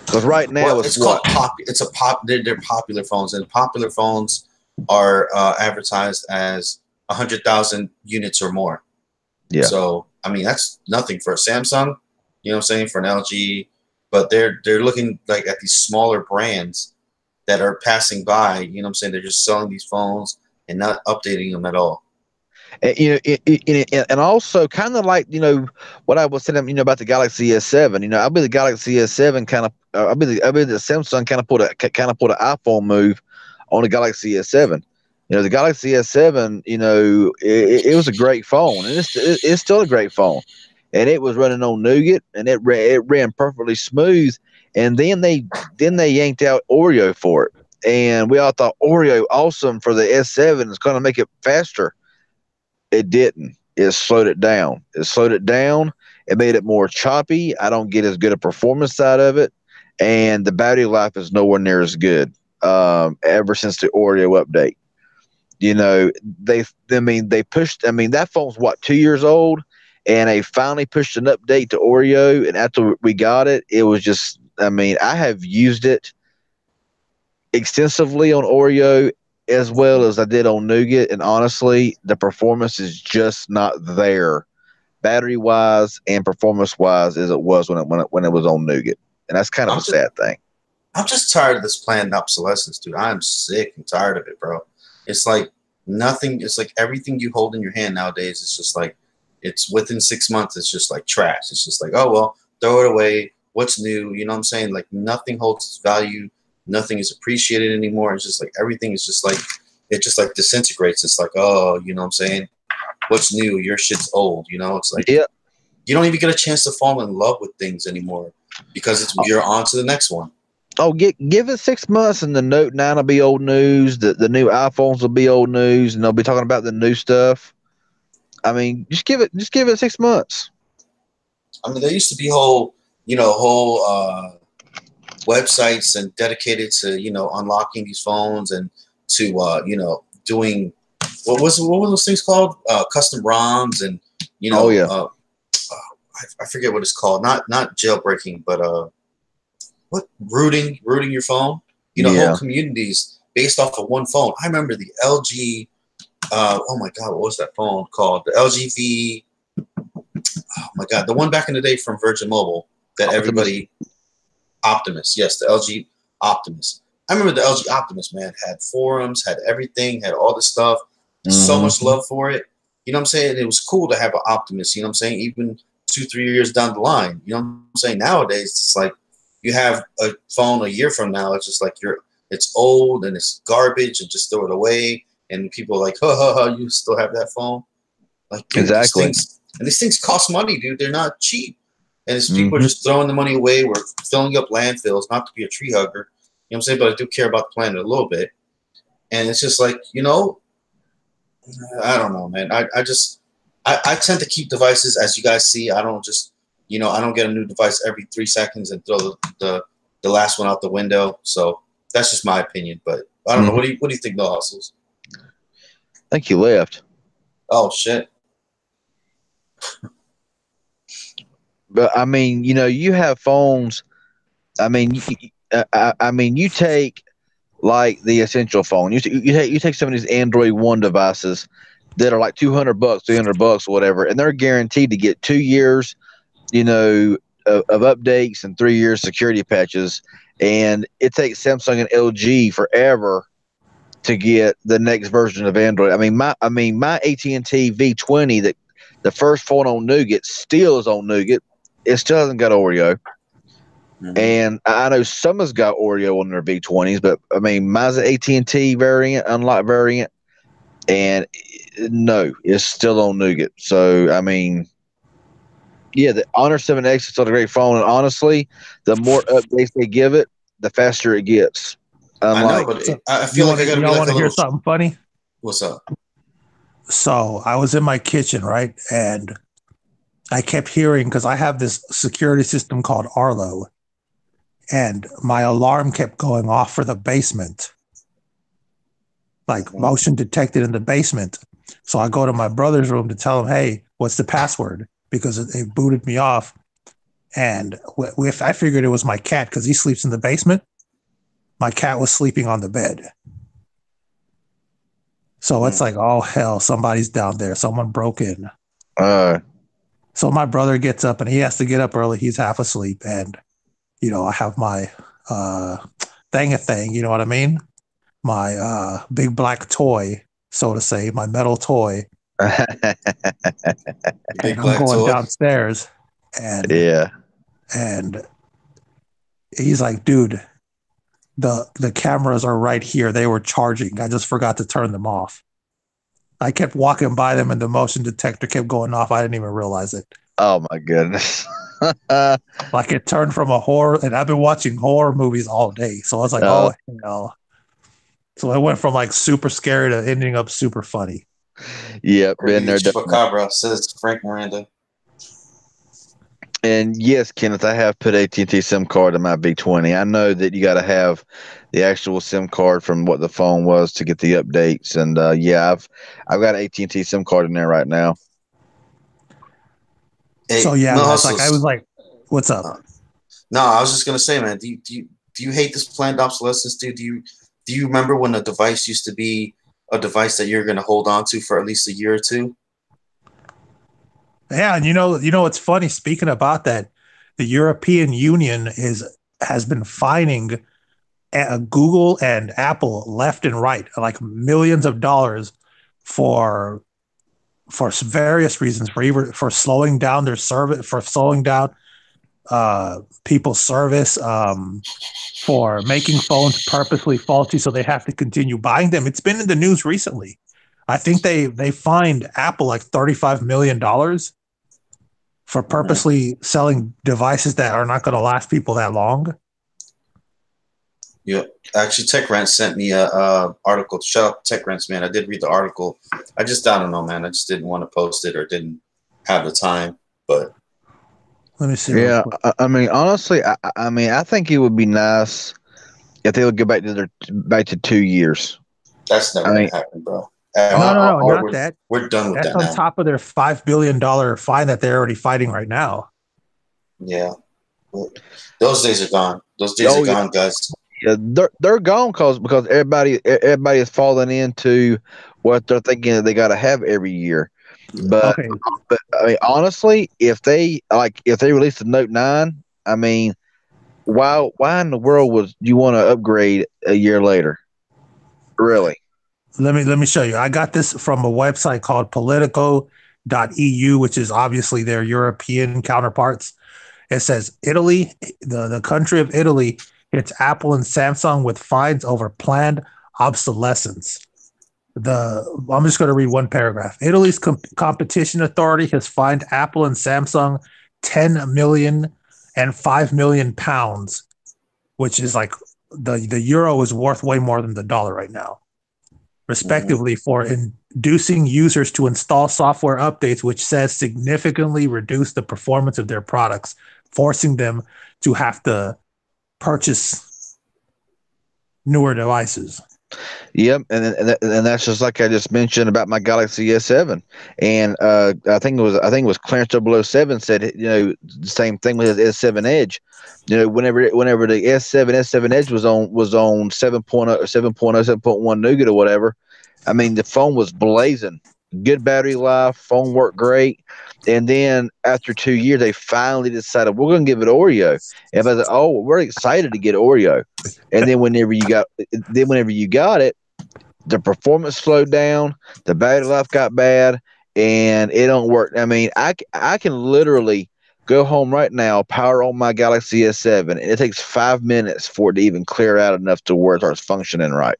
Because right now Well, it's it's what? called pop. It's a pop. They're popular phones, and popular phones are advertised as 100,000 units or more. Yeah. So I mean, that's nothing for a Samsung. You know what I'm saying, for an LG, but they're looking like at these smaller brands that are passing by. You know what I'm saying? They're just selling these phones and not updating them at all. And, and also kind of like what I was saying, about the Galaxy S7. I'll be the Galaxy S7 kind of. I'll be the Samsung kind of put an iPhone move on the Galaxy S7. The Galaxy S7. It was a great phone, and it's still a great phone, and it was running on Nougat, and it ran perfectly smooth. And then they yanked out Oreo for it, and we all thought Oreo awesome for the S7 is going to make it faster. It didn't. It slowed it down. It made it more choppy. I don't get as good a performance out of it, and the battery life is nowhere near as good. Ever since the Oreo update, they pushed. That phone's what, 2 years old, and they finally pushed an update to Oreo. And after we got it, it was just. I have used it extensively on Oreo as well as I did on Nougat, and honestly, the performance is just not there, battery wise and performance wise, as it was when it was on Nougat, and that's kind of a sad thing. I'm just tired of this planned obsolescence, dude. I'm sick and tired of it, bro. It's like nothing. It's like everything you hold in your hand nowadays. It's just like it's within 6 months. It's just like trash. It's just like, oh well, throw it away. What's new? You know what I'm saying? Like nothing holds its value. Nothing is appreciated anymore. It's just like everything is just like it just like disintegrates. It's like, oh, you know what I'm saying? What's new? Your shit's old. It's like you don't even get a chance to fall in love with things anymore because you're on to the next one. Oh, give it 6 months and the Note 9 will be old news. The new iPhones will be old news, and they'll be talking about the new stuff. Just give it 6 months. There used to be whole websites and dedicated to unlocking these phones and to doing what were those things called, custom ROMs and I forget what it's called, not jailbreaking, but what rooting your phone, whole communities based off of one phone. I remember the LG oh my god, what was that phone called, the LG V, oh my god, the one back in the day from Virgin Mobile that everybody Optimus, yes, the LG Optimus. I remember the LG Optimus, man, had forums, had everything, had all this stuff. So much love for it. You know what I'm saying? It was cool to have an Optimus, you know what I'm saying? Even 2-3 years down the line. You know what I'm saying? Nowadays, it's like you have a phone a year from now, it's just like it's old and it's garbage and just throw it away. And people are like, you still have that phone? Like, dude, exactly. These things cost money, dude. They're not cheap. And it's people are just throwing the money away. We're filling up landfills, not to be a tree hugger. You know what I'm saying? But I do care about the planet a little bit. And it's just like, I don't know, man. I tend to keep devices, as you guys see. I don't just, I don't get a new device every 3 seconds and throw the last one out the window. So that's just my opinion. But I don't know. What do you think, No Hustles? I think you left. Oh, shit. But you have phones. You take like the essential phone. You take some of these Android One devices that are like $200, $300, whatever, and they're guaranteed to get 2 years, of updates and 3 years security patches. And it takes Samsung and LG forever to get the next version of Android. My AT&T V20, that the first phone on Nougat, still is on Nougat. It still hasn't got Oreo. And I know some has got Oreo on their V20s, but mine's an AT&T variant, unlocked variant, and no, it's still on Nougat. So the Honor 7X is still a great phone, and honestly, the more updates they give it, the faster it gets. I know, but I feel like I gotta be like want to hear something funny? What's up? So I was in my kitchen, right, and I kept hearing, because I have this security system called Arlo, and my alarm kept going off for the basement, like motion detected in the basement. So I go to my brother's room to tell him, hey, what's the password? Because they booted me off. And if I figured it was my cat, because he sleeps in the basement, my cat was sleeping on the bed. So it's like, oh, hell, somebody's down there. Someone broke in. So my brother gets up, and he has to get up early. He's half asleep. And, I have my thing, you know what I mean? My big black toy, so to say, my metal toy. Big I'm black going toy. downstairs, and Yeah. and he's like, dude, the cameras are right here. They were charging. I just forgot to turn them off. I kept walking by them, and the motion detector kept going off. I didn't even realize it. Oh my goodness. Like it turned from a horror, and I've been watching horror movies all day, so I was like, Uh, oh hell. So it went from like super scary to ending up super funny. Yep, been there, done that. Chupacabra, says Frank Miranda. And yes, Kenneth, I have put AT&T SIM card in my B20. I know that you got to have the actual SIM card from what the phone was to get the updates. And yeah, I've got an AT&T SIM card in there right now. Hey, So yeah, no man, it's like I hustles. was like, "What's up?" No, I was just gonna say, man. Do you hate this planned obsolescence, dude? Do you remember when a device used to be a device that you're gonna hold on to for at least a year or two? Yeah, and what's funny? Speaking about that, the European Union has been fining Google and Apple left and right, like millions of dollars for various reasons, for slowing down their service, for slowing down people's service, for making phones purposely faulty, so they have to continue buying them. It's been in the news recently. I think they fined Apple like $35 million for purposely selling devices that are not going to last people that long. Yeah, actually, Tech Rant sent me a article. Shout out to Tech Rants, man. I did read the article. I don't know, man. I just didn't want to post it or didn't have the time. But Let me see. Yeah, I mean, honestly, I mean, I think it would be nice if they would go back to 2 years. that's I never mean, gonna happen, bro. No, not that. We're done with That's that on now. top of their $5 billion fine that they're already fighting right now. Yeah, those days are gone. Those days are gone, guys. Yeah, they're gone because everybody is falling into what they're thinking that they got to have every year. But Okay, I mean, honestly, if they release the Note 9, I mean, why in the world would you want to upgrade a year later? Really? let me show you. I got this from a website called Politico.eu, which is obviously their European counterparts. It says Italy, the country of Italy, hits Apple and Samsung with fines over planned obsolescence. I'm just going to read one paragraph. Italy's competition authority has fined Apple and Samsung 10 million and 5 million pounds, which is like the euro is worth way more than the dollar right now, respectively, for inducing users to install software updates which says significantly reduce the performance of their products, forcing them to have to purchase newer devices. Yep, and that's just like I just mentioned about my Galaxy S7, and I think it was Clarence 007 said, the same thing with his S7 Edge. Whenever the S7 Edge was on 7.0 or 7.0 7.1 nougat or whatever, I mean the phone was blazing, good battery life, phone worked great, and then after 2 years they finally decided we're going to give it Oreo, and I was like, oh, we're excited to get Oreo, and then whenever you got it, the performance slowed down, the battery life got bad, and it don't work. I mean, I can literally go home right now, power on my Galaxy S7, and it takes 5 minutes for it to even clear out enough to where it starts functioning right.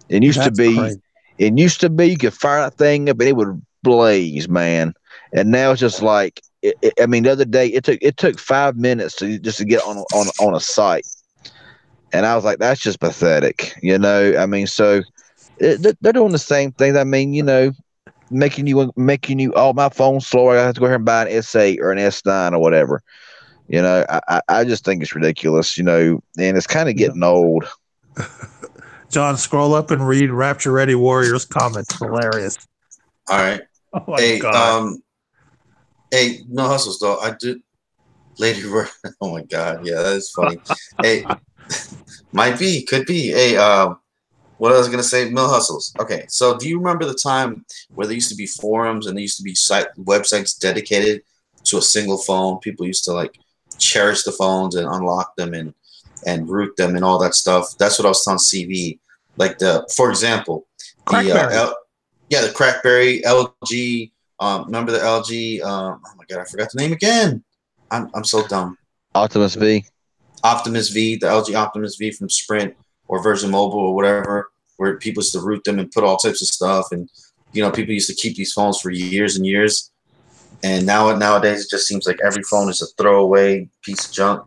It used to be you could fire that thing up and it would blaze, man. And now it's just like, I mean, the other day it took 5 minutes to get on a site, and I was like, that's just pathetic, I mean, so. They're doing the same thing. I mean, making you all my phone's slower. I have to go here and buy an S8 or an S9 or whatever. I just think it's ridiculous. And it's kind of getting old. John, scroll up and read Rapture Ready Warriors comments. Hilarious. All right. Oh my God. Hey, no hustles though. I did. Lady Bird. Oh my God. Yeah, that is funny. Hey, could be. Hey, what I was gonna say, Mill Hustles. Okay, so do you remember the time where there used to be forums and there used to be websites dedicated to a single phone? People used to like cherish the phones and unlock them and root them and all that stuff. That's what I was telling CV. Like for example, Crackberry. Yeah, the Crackberry, LG. Remember the LG? Oh my god, I forgot the name again. I'm so dumb. Optimus V. Optimus V, the LG Optimus V from Sprint or Virgin Mobile or whatever, where people used to root them and put all types of stuff, and people used to keep these phones for years and years. And nowadays, it just seems like every phone is a throwaway piece of junk.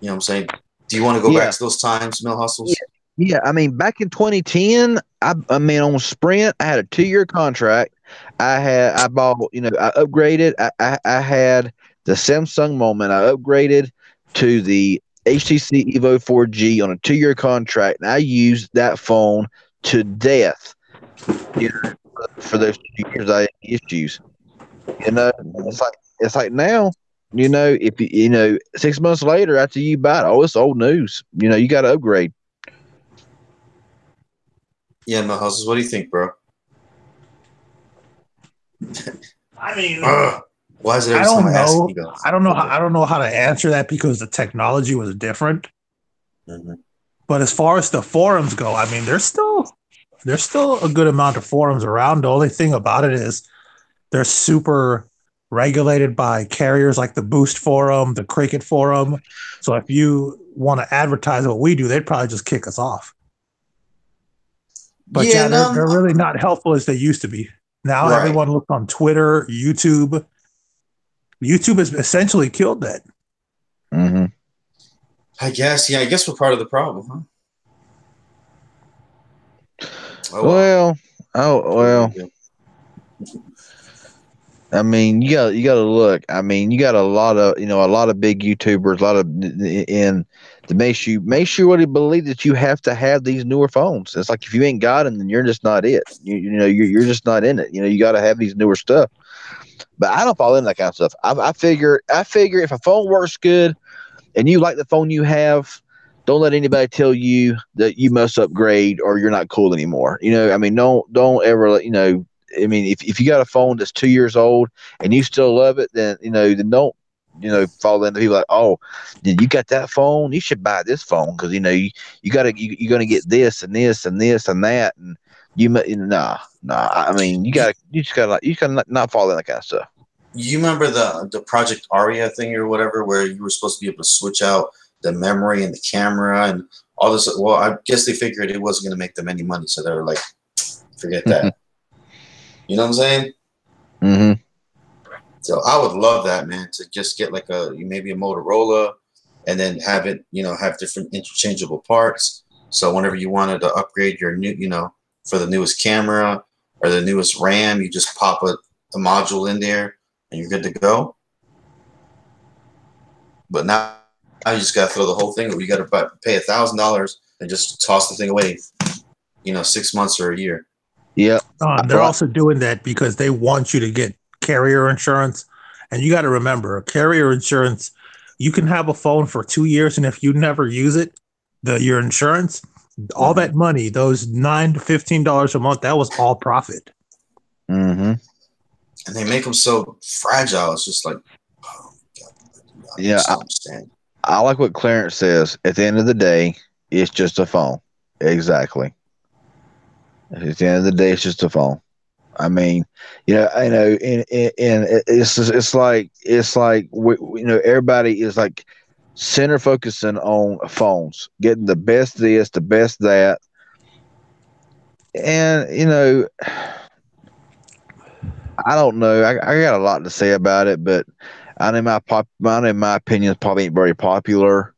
You know what I'm saying? Do you want to go back Yeah. to those times, Mill Hustles? Yeah, I mean, back in 2010, I mean, on Sprint, I had a 2-year contract. I bought, I upgraded. I had the Samsung Moment. I upgraded to the HTC Evo 4G on a 2-year contract, and I used that phone to death. For those 2 years, I had issues. It's like now. If 6 months later after you buy it, oh, it's old news. You got to upgrade. Yeah, Mill Hustles, what do you think, bro? I mean, why is it every I time don't I ask know. you go? I don't know. I don't know how to answer that because the technology was different. Mm-hmm. But as far as the forums go, I mean, there's still a good amount of forums around. The only thing about it is they're super regulated by carriers like the Boost Forum, the Cricket Forum. So if you want to advertise what we do, they'd probably just kick us off. But yeah, they're really not helpful as they used to be. Now everyone looks on Twitter, YouTube. YouTube has essentially killed that. Mm-hmm. I guess we're part of the problem, huh? Well. I mean, you got to look. I mean, you got a lot of big YouTubers, a lot of in the make sure to believe that you have to have these newer phones. It's like if you ain't got them, then you're just not it. You're just not in it. You got to have these newer stuff. But I don't fall into that kind of stuff. I figure if a phone works good and you like the phone you have, don't let anybody tell you that you must upgrade or you're not cool anymore. I mean, don't ever let I mean, if you got a phone that's 2 years old and you still love it, then don't fall into people like, oh, did you got that phone? You should buy this phone because you're gonna get this and this and this and that, and nah. I mean, you just gotta not fall in that kind of stuff. You remember the Project Aria thing or whatever, where you were supposed to be able to switch out the memory and the camera and all this? Well, I guess they figured it wasn't going to make them any money, so they were like, forget that. You know what I'm saying? Mm-hmm. So I would love that, man, to just get like maybe a Motorola and then have it, have different interchangeable parts. So whenever you wanted to upgrade your new, for the newest camera or the newest RAM, you just pop a module in there and you're good to go. But now you just got to throw the whole thing, or you got to pay $1,000 and just toss the thing away, 6 months or a year. Yeah. They're also doing that because they want you to get carrier insurance. And you got to remember, carrier insurance, you can have a phone for 2 years, and if you never use it, your insurance, all that money, those $9 to $15 a month, that was all profit. Mm-hmm. And they make them so fragile. It's just like, oh God, I just don't understand. I like what Clarence says. At the end of the day, it's just a phone. Exactly. At the end of the day, it's just a phone. I mean, I know, and it's like everybody is like center focusing on phones, getting the best this, the best that, and I don't know. I got a lot to say about it, but I know my opinion probably ain't very popular.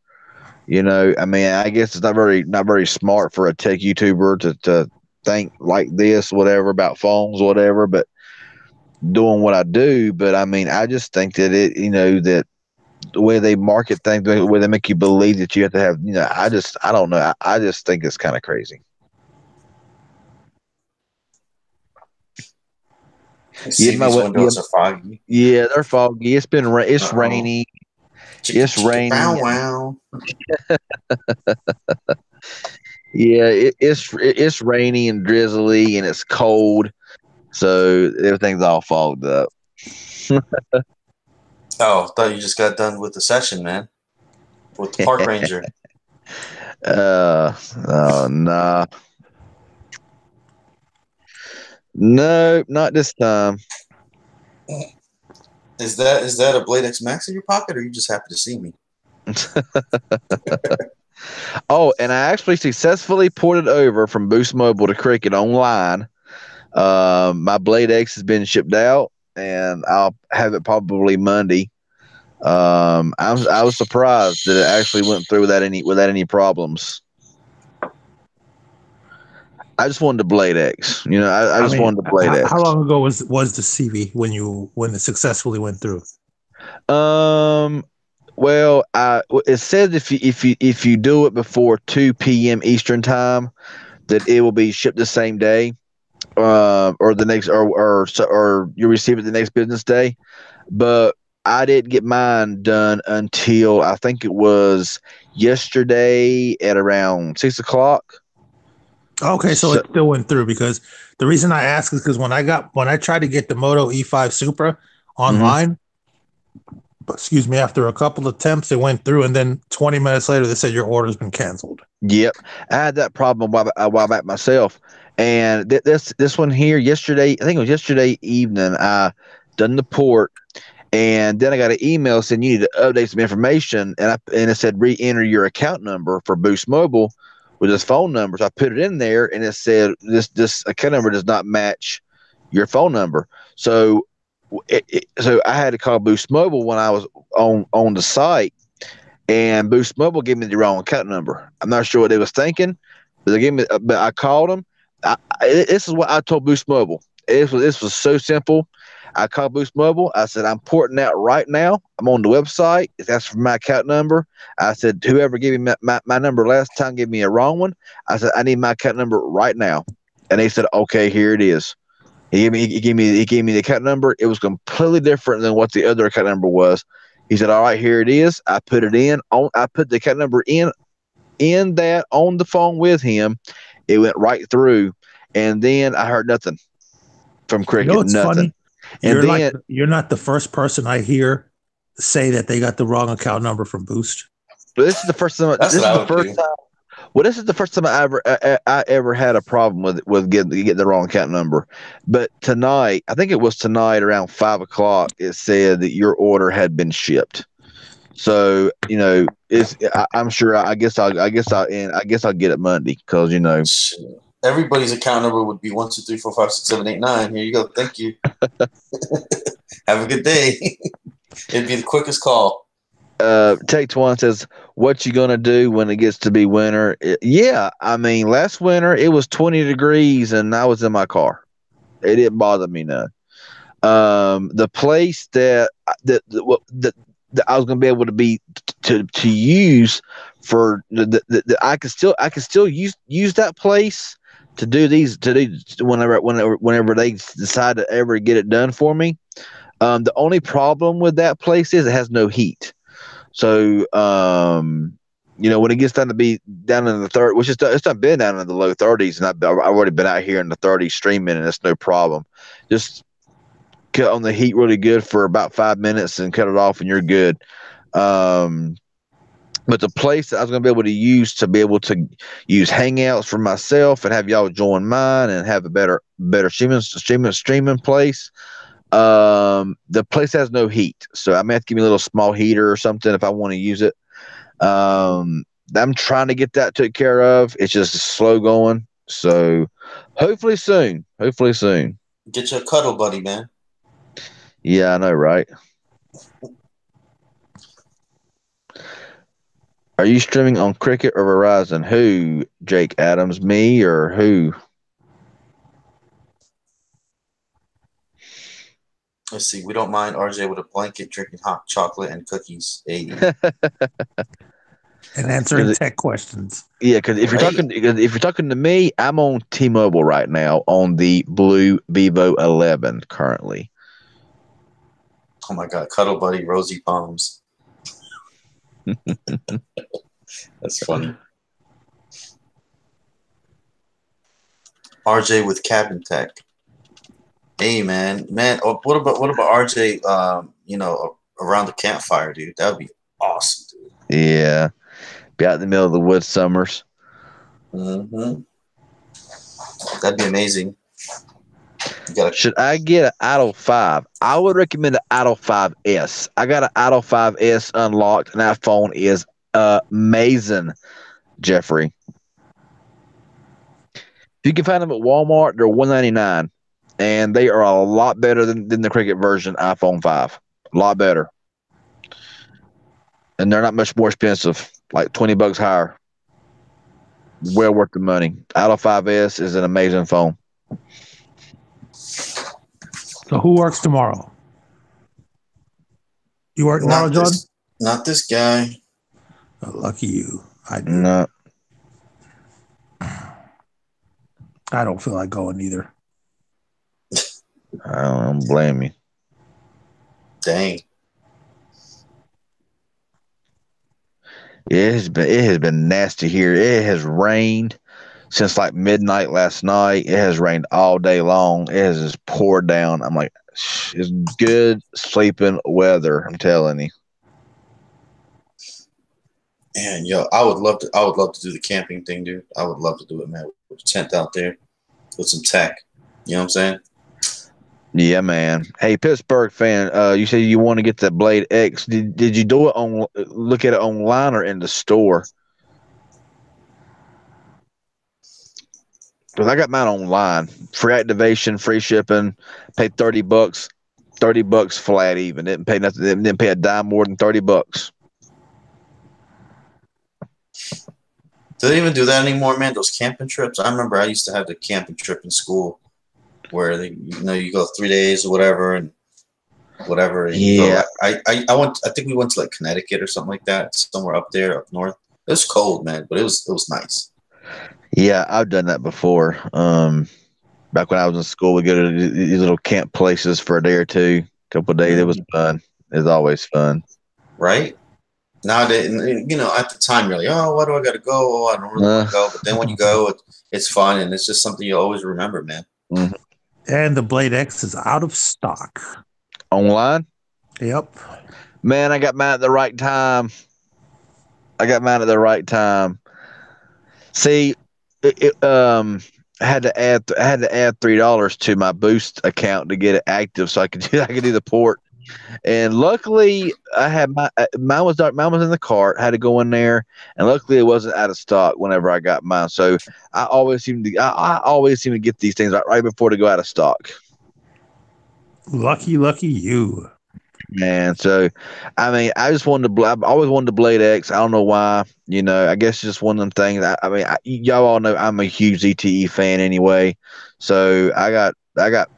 I mean, I guess it's not very smart for a tech YouTuber to think like this, whatever, about phones, whatever, but doing what I do. But I mean, I just think that that the way they market things, the way they make you believe that you have to have, I don't know. I just think it's kind of crazy. See, these windows are foggy. Yeah, they're foggy. It's rainy. It's rainy. Wow. Yeah, it's rainy and drizzly and it's cold, so everything's all fogged up. Oh, thought you just got done with the session, man, with the park ranger. Nah. No, not this time. Is that a Blade X Max in your pocket, or you just happy to see me? Oh, and I actually successfully ported over from Boost Mobile to Cricket online. My Blade X has been shipped out, and I'll have it probably Monday. I was surprised that it actually went through without any problems. I just wanted the Blade X. You know, I just wanted the Blade X. How long ago was the CV when it successfully went through? Well, it says if you do it before 2 p.m. Eastern time, that it will be shipped the same day, or the next, or you receive it the next business day. But I didn't get mine done until I think it was yesterday at around 6 o'clock. Okay, so it still went through, because the reason I ask is because when I tried to get the Moto E5 Supra online, excuse me, after a couple of attempts, it went through, and then 20 minutes later, they said your order's been canceled. Yep, I had that problem a while back myself, and this one here yesterday, I think it was yesterday evening, I done the port, and then I got an email saying you need to update some information, and it said re-enter your account number for Boost Mobile with his phone number. So I put it in there, and it said this account number does not match your phone number. So so I had to call Boost Mobile when I was on the site, and Boost Mobile gave me the wrong account number. I'm not sure what they was thinking, but they gave me. But I called them. This is what I told Boost Mobile. This was so simple. I called Boost Mobile. I said, I'm porting that right now. I'm on the website. It's asking for my account number. I said, whoever gave me my number last time gave me a wrong one. I said, I need my account number right now. And they said, okay, here it is. He gave me the account number. It was completely different than what the other account number was. He said, all right, here it is. I put it in. I put the account number in that on the phone with him. It went right through. And then I heard nothing from Cricket. You know, it's nothing. Funny. And You're not the first person I hear say that they got the wrong account number from Boost. But this is the first time. This is the first time I ever had a problem with getting the wrong account number. But tonight, I think it was tonight around 5 o'clock, it said that your order had been shipped. So I'm sure. I guess I'll get it Monday, because everybody's account number would be 1 2 3 4 5 6 7 8 9. Here you go. Thank you. Have a good day. It'd be the quickest call. Take One says, what you gonna do when it gets to be winter? Yeah, I mean, last winter it was 20 degrees and I was in my car. It didn't bother me none. The place that I was gonna be able to be to use for I can still use that place to do whenever they decide to ever get it done for me. The only problem with that place is it has no heat. So, when it gets down to be down in the 30s, which it's not been down in the low 30s, and I've already been out here in the 30s streaming, and it's no problem. Just cut on the heat really good for about 5 minutes and cut it off, and you're good. But the place that I was going to be able to use Hangouts for myself and have y'all join mine and have a better streaming place. The place has no heat, so I may have to give me a little small heater or something if I want to use it. I'm trying to get that taken care of. It's just slow going, so hopefully soon. Get your cuddle buddy, man. Yeah, I know, right? Are you streaming on Cricket or Verizon? Who, Jake Adams, me or who? Let's see. We don't mind RJ with a blanket, drinking hot chocolate and cookies. Hey. And answering tech questions. Yeah, because if you're talking to me, I'm on T-Mobile right now on the Blue Vivo 11 currently. Oh my God, cuddle buddy, rosy palms. That's funny. RJ with cabin tech. Hey man. What about RJ? Around the campfire, dude. That would be awesome, dude. Yeah, be out in the middle of the woods summers. Mm-hmm. That'd be amazing. Should I get an Idol 5? I would recommend an Idol 5S. I got an Idol 5S unlocked, and that phone is amazing, Jeffrey. If you can find them at Walmart, they're $199, and they are a lot better than the Cricket version iPhone 5. A lot better. And they're not much more expensive, like $20 higher. Well worth the money. Idol 5S is an amazing phone. So who works tomorrow? You work tomorrow, John? Not this guy. Oh, lucky you. I do. No. I don't feel like going either. I don't blame you. Dang. It has been nasty here. It has rained since like midnight last night. It has rained all day long. It has just poured down. I'm like, it's good sleeping weather. I'm telling you. Man, yo, I would love to do the camping thing, dude. I would love to do it, man. With a tent out there, with some tech. You know what I'm saying? Yeah, man. Hey, Pittsburgh fan, you said you want to get that Blade X. Did you do it look at it online or in the store? Because I got mine online. Free activation, free shipping. Paid $30. $30 flat even. Didn't pay nothing. Didn't pay a dime more than $30. Do they even do that anymore, man? Those camping trips? I remember I used to have the camping trip in school where you go 3 days or whatever and whatever. And yeah. I think we went to like Connecticut or something like that, somewhere up there, up north. It was cold, man, but it was nice. Yeah, I've done that before. Back when I was in school, we go to these little camp places for a day or two, a couple of days. Mm-hmm. It was fun. It was always fun. Right? Nowadays, at the time, you're like, oh, why do I got to go? Oh, I don't really want to go. But then when you go, it's fun, and it's just something you always remember, man. Mm-hmm. And the Blade X is out of stock. Online? Yep. Man, I got mine at the right time. See, I had to add $3 to my Boost account to get it active, so I could do the port. And luckily, I had mine was in the cart. Had to go in there, and luckily, it wasn't out of stock whenever I got mine. So I always seem to get these things right before they go out of stock. Lucky you. Man, so I mean, I always wanted the Blade X. I don't know why. I guess it's just one of them things. Y'all all know I'm a huge ZTE fan anyway. So I got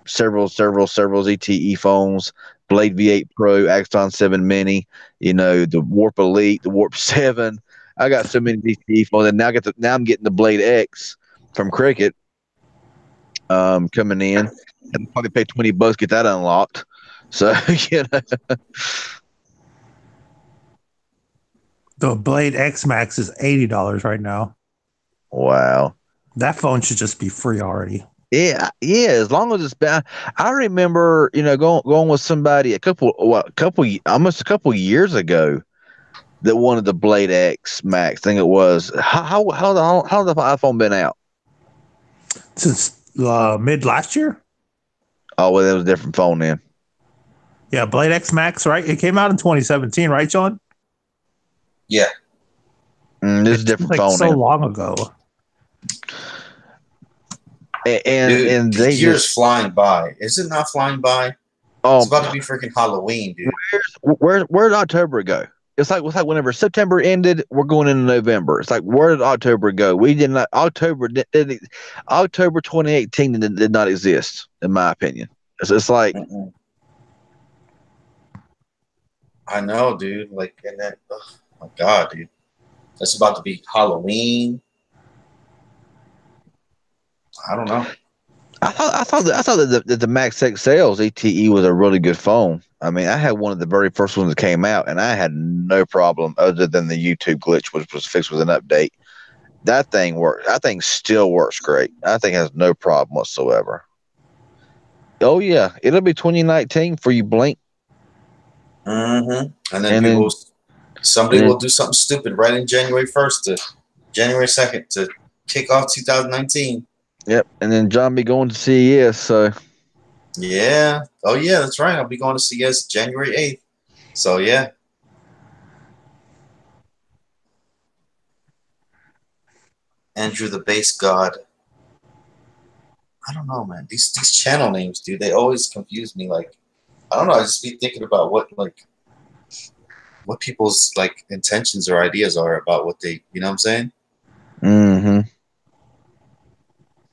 several ZTE phones. Blade V8 Pro, Axon 7 Mini, the Warp Elite, the Warp 7. I got so many ZTE phones, and now I'm getting the Blade X from Cricket coming in. And probably pay $20 get that unlocked. So The Blade X Max is $80 right now. Wow, that phone should just be free already. Yeah. As long as it's bad. I remember, going with somebody almost a couple years ago that wanted the Blade X Max. I think it was. How the iPhone been out? Since mid last year. Oh well, that was a different phone then. Yeah, Blade X Max, right? It came out in 2017, right, John? Yeah. This is a different phone. So long ago. And the year's flying by. Is it not flying by? Oh, it's about to be freaking Halloween, dude. Where did October go? It's like whenever September ended, we're going into November. It's like, where did October go? We did not. October 2018 did not exist, in my opinion. It's like. Mm-mm. I know, dude. Like, and that. Oh my God, dude. That's about to be Halloween. I don't know. I thought that the Max XL ZTE was a really good phone. I mean, I had one of the very first ones that came out, and I had no problem other than the YouTube glitch, which was fixed with an update. That thing works. That thing still works great. I think it has no problem whatsoever. Oh yeah, it'll be 2019 for you blink. Mm-hmm. And then somebody will do something stupid right in January 1st to January 2nd to kick off 2019. Yep, and then John be going to CES, so Yeah. Oh yeah, that's right. I'll be going to CS January 8th. So yeah. Andrew the Base God. I don't know, man. These channel names, dude, they always confuse me. Like, I don't know. I just be thinking about what people's like intentions or ideas are about what they, you know what I'm saying? Mm-hmm.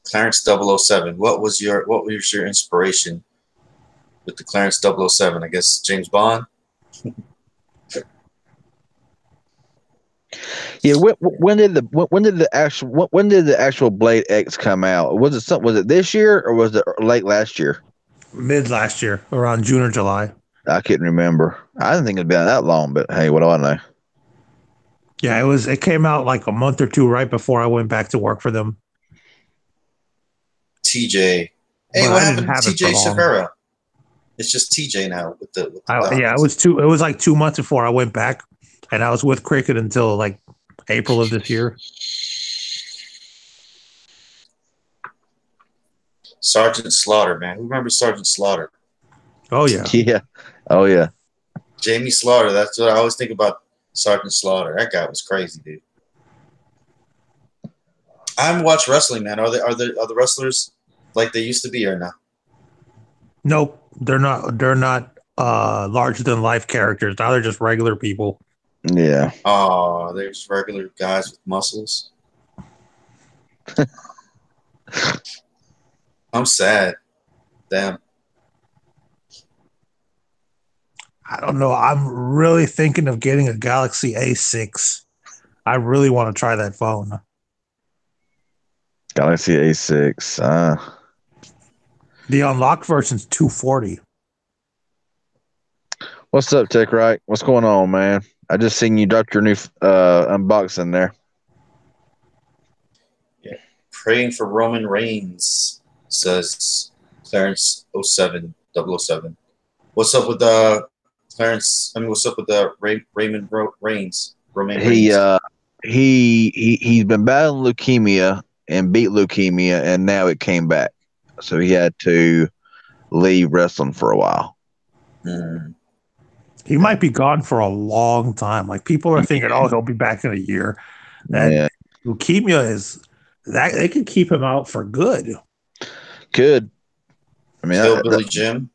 Clarence 007. What was your inspiration with the Clarence 007? I guess James Bond. Yeah. When did the actual Blade X come out? Was it this year or was it late last year? Mid last year, around June or July. I couldn't remember. I didn't think it'd been that long, but hey, what do I know? Yeah, it came out like a month or two right before I went back to work for them. TJ. Hey, But what I didn't happened have to it for TJ long. Severa? It's just TJ now with the Yeah, dots. it was like 2 months before I went back, and I was with Cricket until like April of this year. Sergeant Slaughter, man. Who remembers Sergeant Slaughter? Oh yeah. Yeah. Oh yeah. Jamie Slaughter. That's what I always think about. Sergeant Slaughter. That guy was crazy, dude. I haven't watched wrestling, man. Are the wrestlers like they used to be or not? Nope, they're not. They're not larger than life characters. Now they're just regular people. Yeah. Oh, they're just regular guys with muscles. I'm sad. Damn. I don't know. I'm really thinking of getting a Galaxy A6. I really want to try that phone. Galaxy A6. The unlocked version's 240. What's up, Tech Right? What's going on, man? I just seen you dropped your new unboxing there. Yeah. Praying for Roman Reigns, says Clarence 07. What's up with Clarence? I mean, what's up with Raymond Reigns? Romain He Reigns. he's been battling leukemia and beat leukemia, and now it came back, so he had to leave wrestling for a while. Mm. He might be gone for a long time. Like people are thinking, oh, he'll be back in a year. That Yeah, leukemia is that they can keep him out for good. good. I mean, Hillbilly Jim.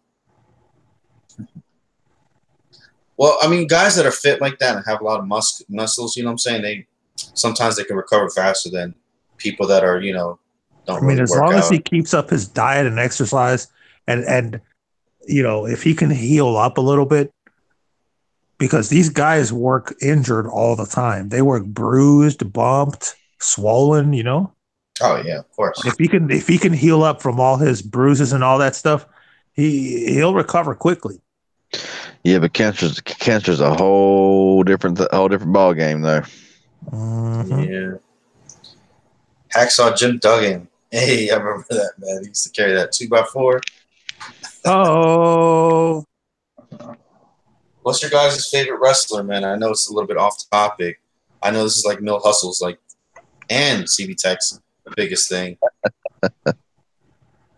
Well, I mean, guys that are fit like that and have a lot of muscles, you know what I'm saying? Sometimes they can recover faster than people that are, don't I mean, really as work long as he out. keeps up his diet and exercise, and if he can heal up a little bit, because these guys work injured all the time. They work bruised, bumped, swollen. Oh yeah, of course. If he can heal up from all his bruises and all that stuff, he'll recover quickly. yeah, but cancer's a whole different ball game, though. Mm-hmm. Yeah. Hacksaw Jim Duggan. Hey, I remember that, man. He used to carry that 2x4. Oh, What's your guys' favorite wrestler, man? I know it's a little bit off topic. I know this is like Mill Hustle's and CB Tech's the biggest thing.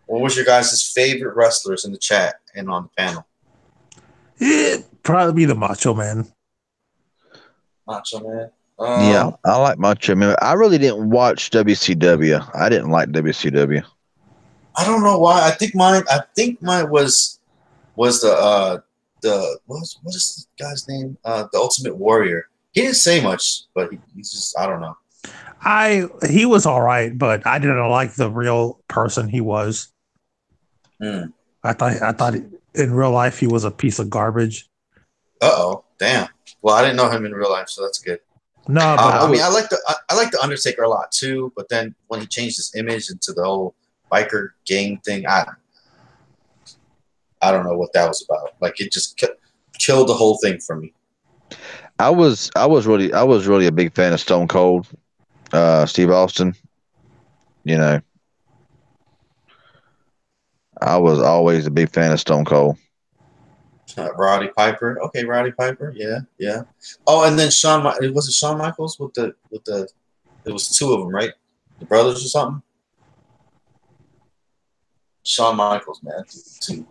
What was your guys' favorite wrestlers in the chat and on the panel? it'd probably be the Macho Man. Macho Man. Yeah, I like Macho Man. I really didn't watch WCW. I didn't like WCW. I don't know why. I think mine was the what is the guy's name? The Ultimate Warrior. He didn't say much, but he's just I don't know. He was all right, but I didn't like the real person he was. Mm. I thought in real life he was a piece of garbage. Uh-oh, damn. Well, I didn't know him in real life, so that's good. No, but I mean, I like the Undertaker a lot too, but then when he changed his image into the whole biker gang thing, I don't know what that was about. Like it just killed the whole thing for me. I was really a big fan of Stone Cold, Steve Austin. I was always a big fan of Stone Cold. Roddy Piper, okay, Roddy Piper, yeah. Oh, and then was it Shawn Michaels with the it was two of them, right? The brothers or something. Shawn Michaels, man. Too.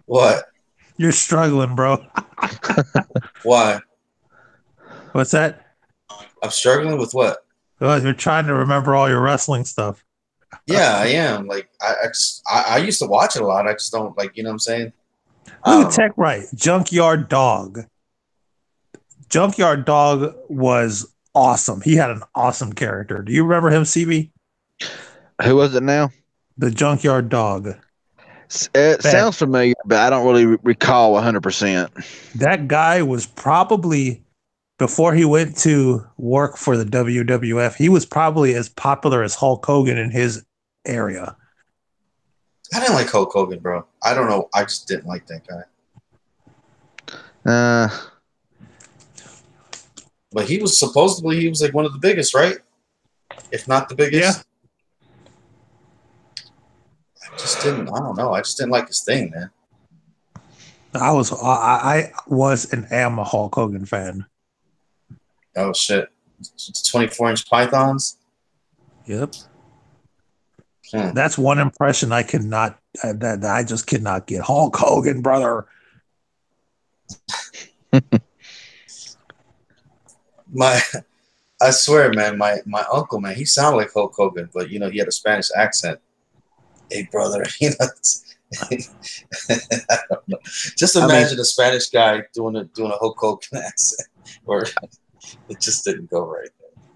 What? You're struggling, bro. Why? What's that? I'm struggling with what? Oh, you're trying to remember all your wrestling stuff. Yeah, I am. Like, I used to watch it a lot. I just don't like, you know what I'm saying? Look at Tech Right. Junkyard Dog. Junkyard Dog was awesome. He had an awesome character. Do you remember him, CB? Who was it now? The Junkyard Dog. It sounds familiar, but I don't really recall 100%. That guy was probably, before he went to work for the WWF, he was probably as popular as Hulk Hogan in his area. I didn't like Hulk Hogan, bro. I don't know. I just didn't like that Uh, guy. But he was like one of the biggest, right? If not the biggest. Yeah. I don't know. I just didn't like his thing, man. I was and am a Hulk Hogan fan. Oh shit. 24-inch pythons? Yep. That's one impression I cannot that I just cannot get. Hulk Hogan, brother. I swear, man, my uncle, man, he sounded like Hulk Hogan, but you know, he had a Spanish accent. Hey, brother, you know, I don't know. Just imagine a Spanish guy doing a Hulk Hogan accent, or it just didn't go right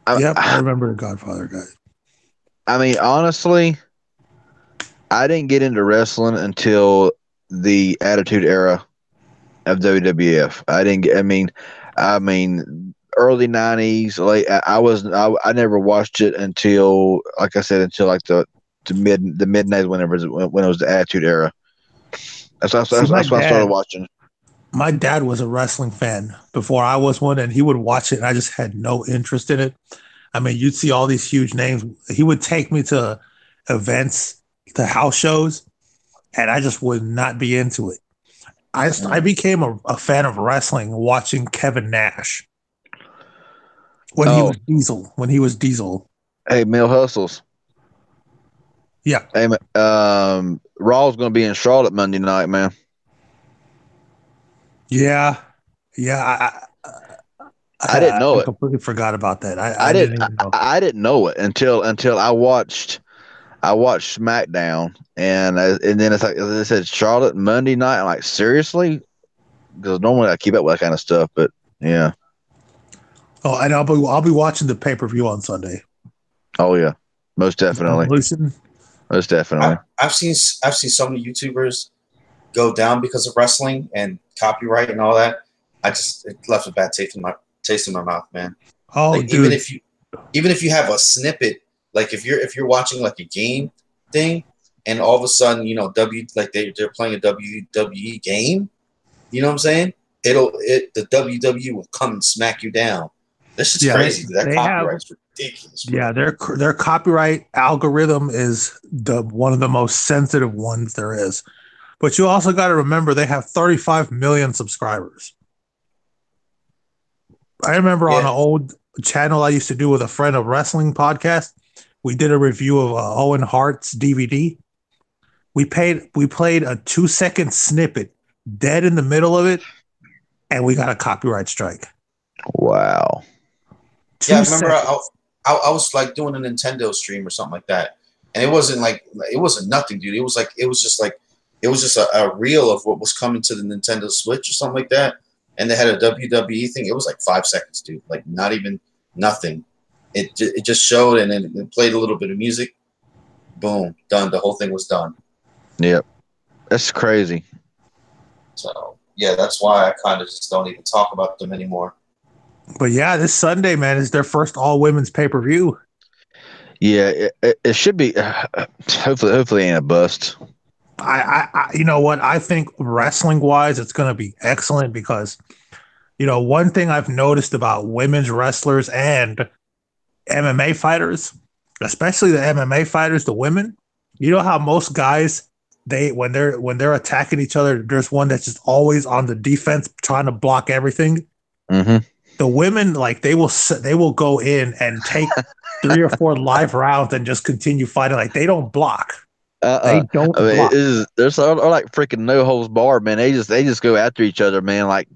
there. I remember the Godfather guy. I mean, honestly, I didn't get into wrestling until the Attitude Era of WWF. I mean, early '90s, late. I never watched it until, like I said, until like the mid '90s, when it was the Attitude Era. That's when I started watching. My dad was a wrestling fan before I was one, and he would watch it, and I just had no interest in it. I mean, you'd see all these huge names. He would take me to events, to house shows, and I just would not be into it. I became a fan of wrestling watching Kevin Nash when he was Diesel. Hey, Mill Hustles. Yeah. Hey, Raw's going to be in Charlotte Monday night, man. Yeah. I didn't know it. I completely forgot about that. I didn't know it until I watched SmackDown, and then it's like it said Charlotte Monday night. I'm like, seriously? Because normally I keep up with that kind of stuff, but yeah. Oh, and I'll be watching the pay-per-view on Sunday. Oh yeah, most definitely. Most definitely. I've seen so many YouTubers go down because of wrestling and copyright and all that. It left a bad taste in my mouth, man. Oh, like, dude. even if you have a snippet, like if you're watching like a game thing, and all of a sudden, you know, they're playing a WWE game, you know what I'm saying? The WWE will come and smack you down. This is crazy. That copyright's ridiculous. Bro. Yeah, their copyright algorithm is one of the most sensitive ones there is. But you also got to remember they have 35 million subscribers. I remember on an old channel I used to do with a friend, of wrestling podcast, we did a review of Owen Hart's DVD. We played a 2-second snippet dead in the middle of it, and we got a copyright strike. Wow. Yeah, I remember I was like doing a Nintendo stream or something like that, and it wasn't nothing, dude. It was just a reel of what was coming to the Nintendo Switch or something like that. And they had a WWE thing. It was like 5 seconds, dude. Like not even nothing. It just showed, and then it played a little bit of music. Boom, done. The whole thing was done. Yep, that's crazy. So yeah, that's why I kind of just don't even talk about them anymore. But yeah, this Sunday, man, is their first all-women's pay-per-view. Yeah, it should be. Hopefully, ain't a bust. I you know what? I think wrestling-wise, it's going to be excellent because, you know, one thing I've noticed about women's wrestlers and MMA fighters, especially the MMA fighters, the women, you know how most guys, when they're attacking each other, there's one that's just always on the defense trying to block everything. Mm-hmm. The women, like, they will go in and take 3 or 4 live rounds and just continue fighting. Like they don't block. They don't I mean, block. there's like freaking no holds barred, man. They just go after each other, man. Like,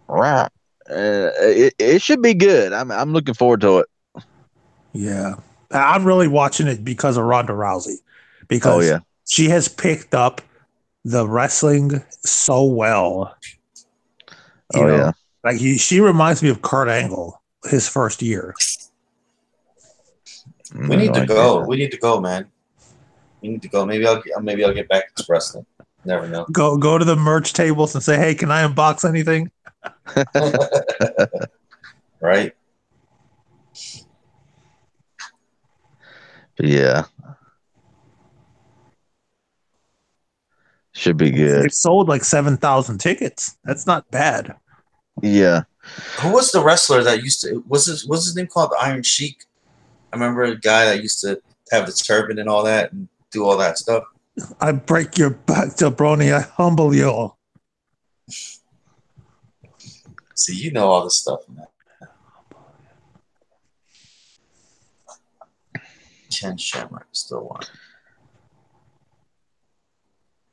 right. It should be good. I'm looking forward to it. Yeah, I'm really watching it because of Ronda Rousey, Oh because yeah. she has picked up the wrestling so well. You know, Yeah. like she reminds me of Kurt Angle his first year. We need to go. We need to go, man. We need to go. Maybe I'll get back to wrestling. Never know. Go to the merch tables and say, "Hey, can I unbox anything?" Right. Yeah. Should be good. It sold like 7,000 tickets. That's not bad. Yeah. Who was the wrestler that used to? Was his name called Iron Sheik? I remember a guy that used to have the turban and all that and do all that stuff. I break your back, jabroni. I humble you. See, you know all this stuff, man. Ken Shamrock still on.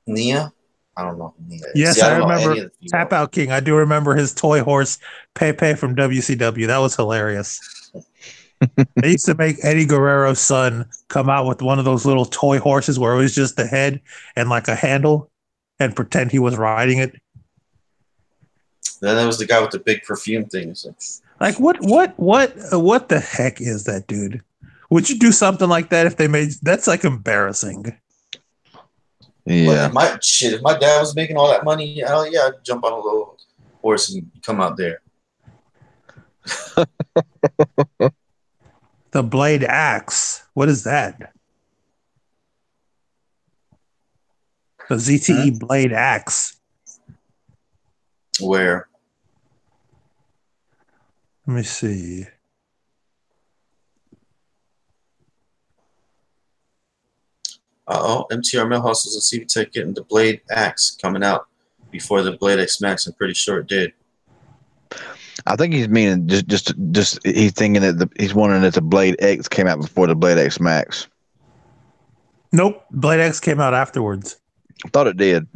Nia? I don't know who Nia is. Yes, See, I don't know remember any of the Tap Out King. I do remember his toy horse, Pepe from WCW. That was hilarious. They used to make Eddie Guerrero's son come out with one of those little toy horses where it was just the head and like a handle and pretend he was riding it. Then there was the guy with the big perfume thing. So. Like what the heck is that, dude? Would you do something like that if they made? That's like embarrassing. If Yeah. my dad was making all that money, hell yeah, I'd jump on a little horse and come out there. The Blade Axe. What is that? The ZTE Blade Axe. Where? Let me see. MTR Millhouse is a CVTech getting the Blade Axe coming out before the Blade X Max. I'm pretty sure it did. I think he's meaning just he's thinking that he's wondering if the Blade X came out before the Blade X Max. Nope, Blade X came out afterwards. I thought it did.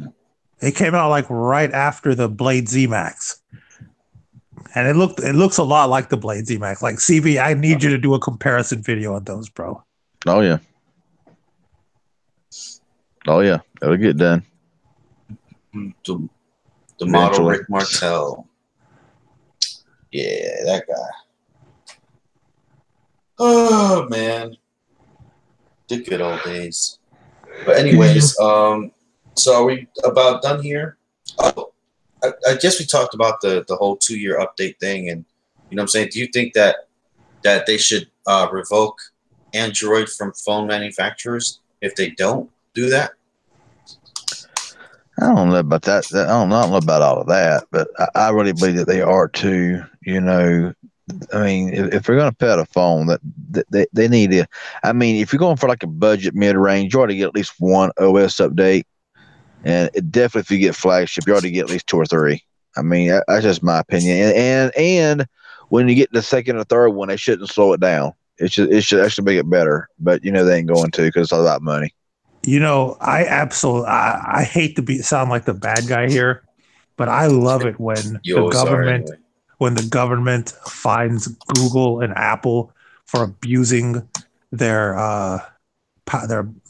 It came out like right after the Blade Z Max, and it looks a lot like the Blade Z Max. Like CV, I need you to do a comparison video on those, bro. Oh yeah. Oh yeah, it'll get done. The model Rick Martel. Yeah, that guy. Oh man, the good old days. But anyways, so are we about done here? Oh, I guess we talked about the whole 2-year update thing, and you know what I'm saying. Do you think that they should revoke Android from phone manufacturers if they don't do that? I don't know about that. I don't know about all of that, but I really believe that they are too. You know, I mean, if they're going to put out a phone, that they need to. I mean, if you're going for like a budget mid range, you ought to get at least one OS update, and definitely if you get flagship, you ought to get at least 2 or 3. I mean, that's just my opinion. And when you get the second or third one, they shouldn't slow it down. It should actually make it better. But you know they ain't going to because it's all about money. You know, I hate to sound like the bad guy here, but I love it when the government fines Google and Apple for abusing their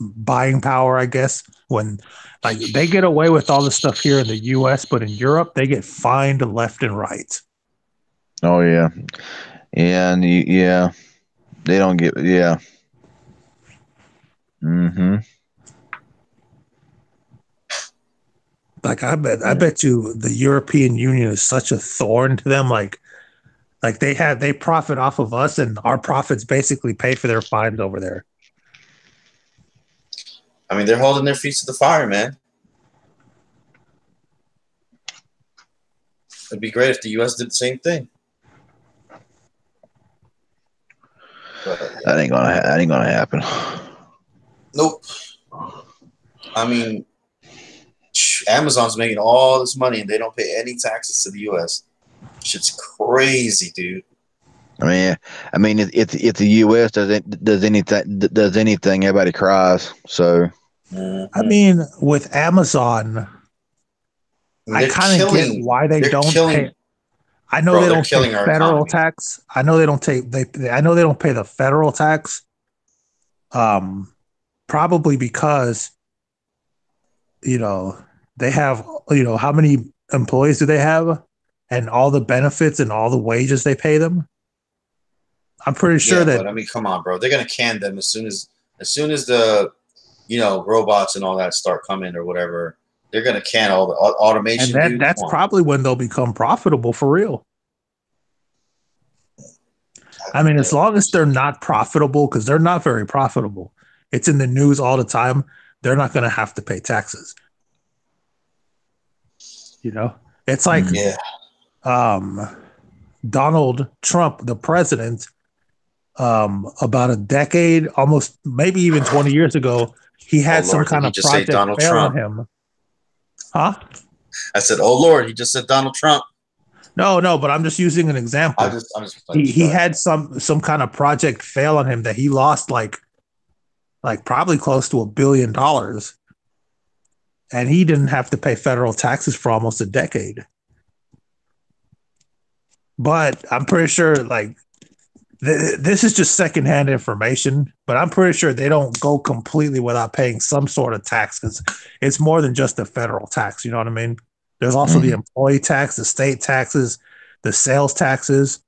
buying power, I guess. When like they get away with all this stuff here in the US, but in Europe they get fined left and right. Oh yeah. And they don't get Mm-hmm. Like I bet you the European Union is such a thorn to them. Like they profit off of us, and our profits basically pay for their fines over there. I mean, they're holding their feet to the fire, man. It'd be great if the U.S. did the same thing. But, That ain't gonna happen. Nope. I mean, Amazon's making all this money and they don't pay any taxes to the U.S. Shit's crazy, dude. If the U.S. does anything, everybody cries. So I mean, with Amazon, I they're kind of get killing. why they They're don't pay. killing, I know bro. they They're don't pay killing our federal economy. tax. I know they don't take I know they don't pay the federal tax. Probably because you know they have how many employees do they have, and all the benefits and all the wages they pay them. I'm pretty sure Yeah, that, but I mean, come on, bro. They're gonna can them as soon as the robots and all that start coming or whatever. They're gonna can all the and automation, dude. that's Come on. probably when they'll become profitable for real. I mean, as long as they're not profitable, because they're not very profitable. It's in the news all the time. They're not going to have to pay taxes. It's like Yeah. um, Donald Trump, the president, about a decade, almost maybe even 20 years ago, he Oh had some Lord, did kind he of just say project Donald fail on Trump? him. Huh? I said, oh Lord, he just said Donald Trump. No, but I'm just using an example. I'm just He had some kind of project fail on him that he lost like probably close to $1 billion, and he didn't have to pay federal taxes for almost a decade. But I'm pretty sure this is just secondhand information, but I'm pretty sure they don't go completely without paying some sort of tax, because it's more than just the federal tax. You know what I mean? There's also the employee tax, the state taxes, the sales taxes,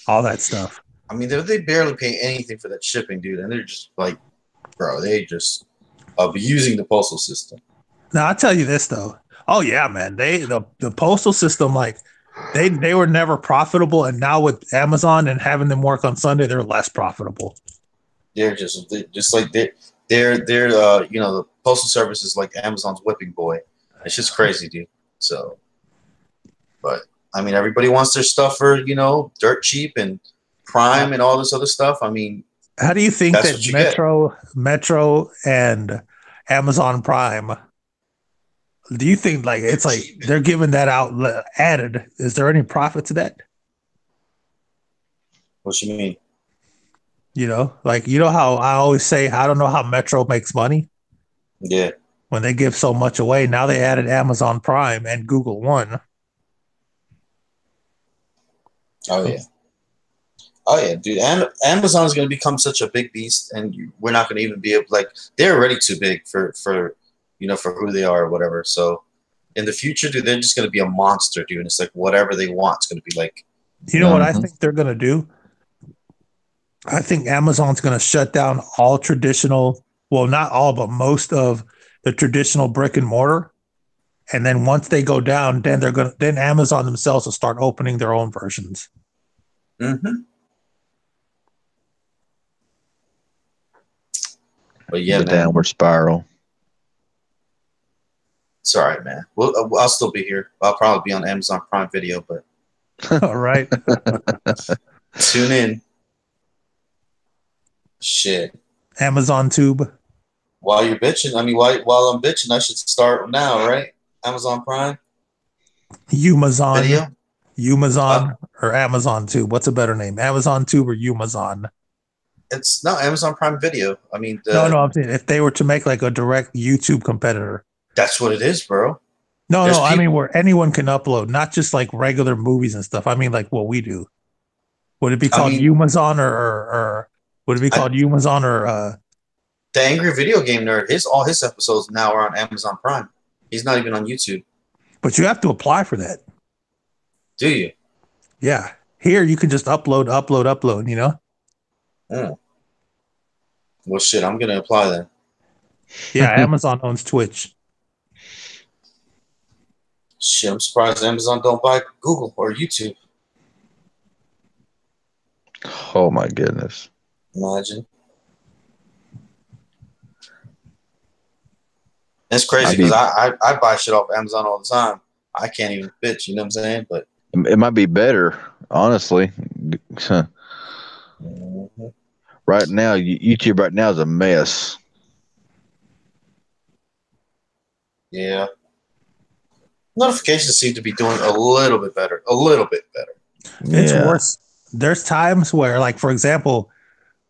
all that stuff. I mean, they barely pay anything for that shipping, dude, and they're just like, bro, they just abusing the postal system. Now I'll tell you this though. Oh yeah, man. The postal system, like they were never profitable, and now with Amazon and having them work on Sunday, they're less profitable. They're just like they're the postal service is like Amazon's whipping boy. It's just crazy, dude. So, but I mean, everybody wants their stuff for dirt cheap and Prime and all this other stuff. I mean, how do you think that's that what you get. Metro and Amazon Prime? Do you think it's like they're giving that out added? Is there any profit to that? What you mean? How I always say, I don't know how Metro makes money Yeah. when they give so much away. Now they added Amazon Prime and Google One. Oh yeah. Oh yeah, dude. And Amazon is going to become such a big beast, and we're not going to even be able. They're already too big for for who they are or whatever. So in the future, dude, they're just going to be a monster, dude. And it's like whatever they want, it's going to be like. You know what I think they're going to do? I think Amazon's going to shut down all traditional, well, not all, but most of the traditional brick and mortar. And then once they go down, then Amazon themselves will start opening their own versions. Mm-hmm. But yeah, the man, downward spiral. it's all right, man. I'll still be here. I'll probably be on Amazon Prime Video, but all right. Tune in. Shit. Amazon Tube. While you're bitching, while I'm bitching, I should start now, right? Amazon Prime. Umazon. Video. Umazon or Amazon Tube. What's a better name? Amazon Tube or Umazon? It's not Amazon Prime Video. I mean, no. I'm saying if they were to make like a direct YouTube competitor. That's what it is, bro. No. I mean, where anyone can upload, not just like regular movies and stuff. I mean, like what we do. Would it be called Umazon or would it be called Umazon or The Angry Video Game Nerd? All his episodes now are on Amazon Prime. He's not even on YouTube. But you have to apply for that. Do you? Yeah. Here you can just upload. Well, shit, I'm gonna apply then. Yeah, Amazon owns Twitch. Shit, I'm surprised Amazon don't buy Google or YouTube. Oh my goodness! Imagine. It's crazy because I buy shit off Amazon all the time. I can't even bitch, you know what I'm saying? But it might be better, honestly. Right now, YouTube right now is a mess. Yeah. Notifications seem to be doing a little bit better. A little bit better. It's worse. there's times where, like, for example,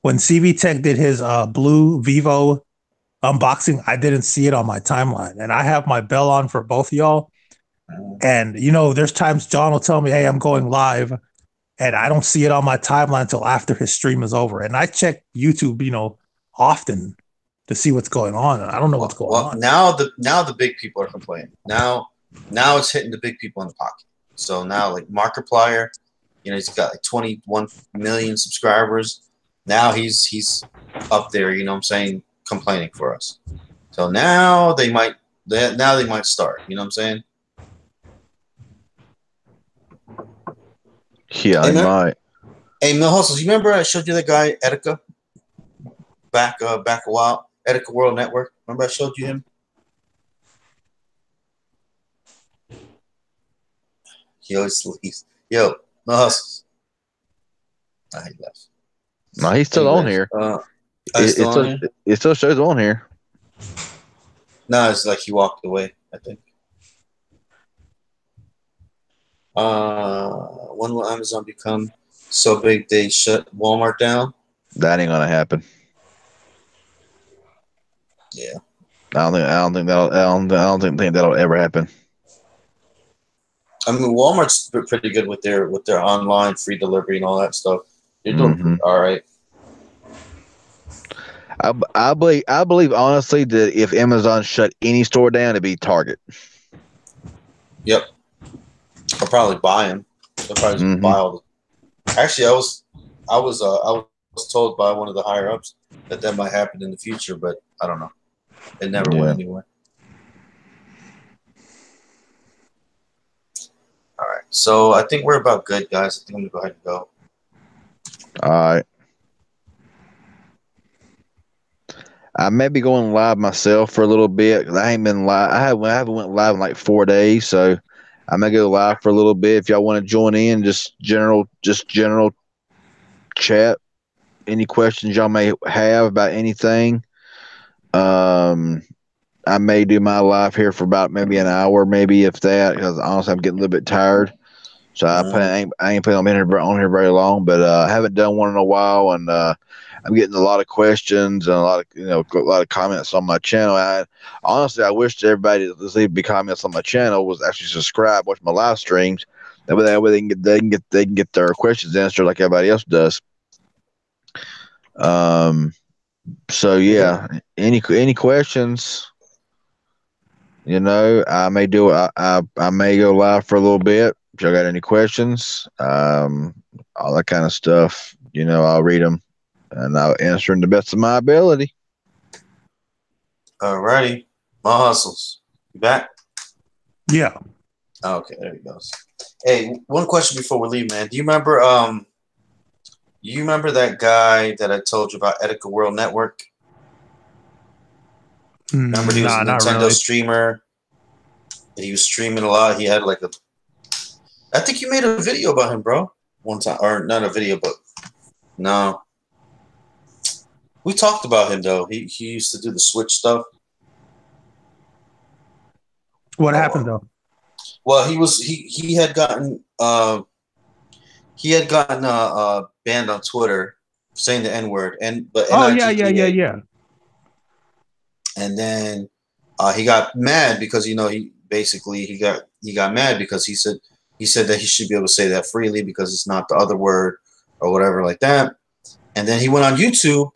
when CV Tech did his blue Vivo unboxing, I didn't see it on my timeline. And I have my bell on for both of y'all. And, there's times John will tell me, hey, I'm going live. And I don't see it on my timeline until after his stream is over. And I check YouTube, often to see what's going on. And I don't know what's going on. Now the big people are complaining. Now it's hitting the big people in the pocket. So now, like Markiplier, he's got like 21 million subscribers. Now he's up there, complaining for us. So now they might start, you know what I'm saying? Yeah, I might. Hey, Mill Hustles, you remember I showed you that guy Etika back a while? Etika World Network. Remember I showed you him? He always leaves. Yo, Mill Hustles. Nah, he left. No, he's still on here. It still shows on here. No, it's like he walked away, I think. When will Amazon become so big they shut Walmart down? That ain't gonna happen. Yeah. I don't think that'll ever happen. I mean, Walmart's pretty good with their online free delivery and all that stuff. They're doing all right. I believe honestly that if Amazon shut any store down, it'd be Target. Yep. I'll probably buy them. They'll probably just buy all the. Actually, I was told by one of the higher ups that might happen in the future, but I don't know. It never went anywhere. All right, so I think we're about good, guys. I think I'm gonna go ahead and go. All right. I may be going live myself for a little bit because I ain't been live. I haven't went live in like 4 days, so I may go live for a little bit. If y'all want to join in, just general chat. Any questions y'all may have about anything. I may do my live here for about maybe an hour, maybe if that, because honestly I'm getting a little bit tired. So I ain't planning on being on here very long, but I haven't done one in a while, and I'm getting a lot of questions and a lot of comments on my channel. Honestly, I wish everybody that leave comments on my channel was actually subscribe, watch my live streams. That way they can get their questions answered like everybody else does. So yeah, any questions? I may do. I may go live for a little bit. If y'all got any questions, all that kind of stuff, I'll read them and I'll answer in the best of my ability. All righty, my hustles. You back? Yeah. Okay, there he goes. Hey, one question before we leave, man. Do you remember? You remember that guy that I told you about, Etika World Network? Remember he was a Nintendo streamer. And he was streaming a lot. He had like I think you made a video about him, bro. One time, or not a video, but no. We talked about him though. He used to do the Switch stuff. What happened though? Well, he had gotten banned on Twitter saying the N-word yeah. And then he got mad because he got mad because he said that he should be able to say that freely because it's not the other word or whatever like that. And then he went on YouTube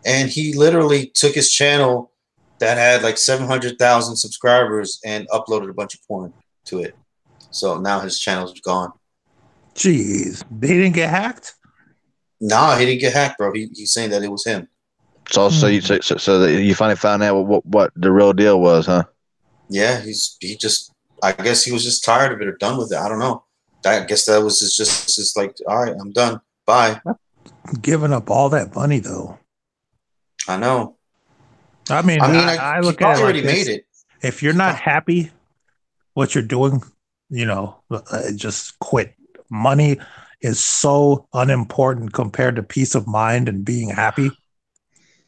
and he literally took his channel that had like 700,000 subscribers and uploaded a bunch of porn to it. So now his channel's gone. Jeez, he didn't get hacked? Nah, he didn't get hacked, bro. He's saying that it was him. So that you finally found out what the real deal was, huh? Yeah, I guess he was just tired of it or done with it. I don't know. I guess that was just like, all right, I'm done. Bye. Giving up all that money though. I know. I mean, I look at it like made it. If you're not happy what you're doing, just quit. Money is so unimportant compared to peace of mind and being happy.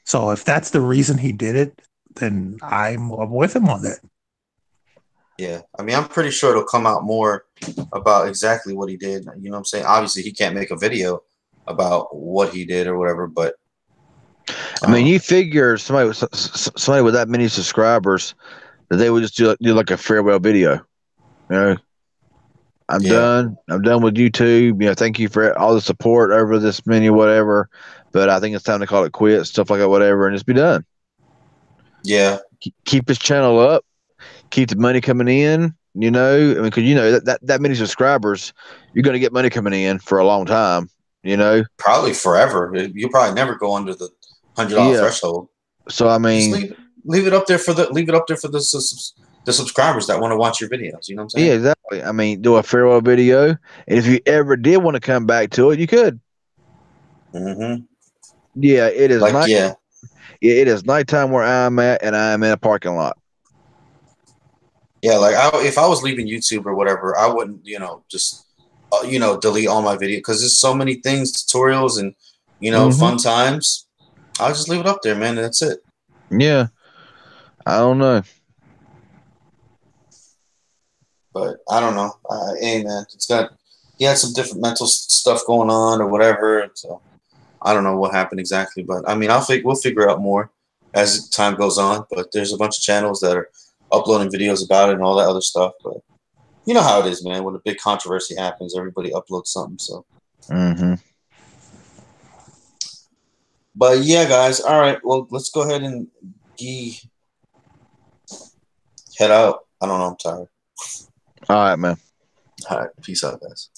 So if that's the reason he did it, then I'm with him on that. Yeah, I mean, I'm pretty sure it'll come out more about exactly what he did. You know what I'm saying? Obviously, he can't make a video about what he did or whatever, but I mean, you figure somebody with that many subscribers that they would just do like a farewell video. You know, I'm yeah, done. I'm done with YouTube. You know, thank you for all the support over this many whatever. But I think it's time to call it quits, stuff like that, whatever, and just be done. yeah, Keep his channel up. Keep the money coming in. You know, I mean, because you know that many subscribers, you're going to get money coming in for a long time. You know, probably forever. You'll probably never go under the $100 yeah. threshold. So I Just mean, leave it up there for the subscribers that want to watch your videos. You know what I'm yeah, saying? exactly. I mean, do a farewell video, and if you ever did want to come back to it, you could. Mm-hmm. Yeah, it is Like, night. yeah, It is nighttime where I'm at, and I'm in a parking lot. yeah. Like, if I was leaving YouTube or whatever, I wouldn't, just delete all my videos because there's so many things, tutorials, and Mm-hmm. fun times. I'll just leave it up there, man, and that's it. Yeah, I don't know. But I don't know. Hey, man, he had some different mental stuff going on or whatever. So I don't know what happened exactly, but I mean, we'll figure out more as time goes on. But there's a bunch of channels that are uploading videos about it and all that other stuff. But you know how it is, man. When a big controversy happens, everybody uploads something. So, Mm-hmm. but yeah, guys. All right. Well, let's go ahead and head out. I don't know. I'm tired. All right, man. All right. Peace out, guys.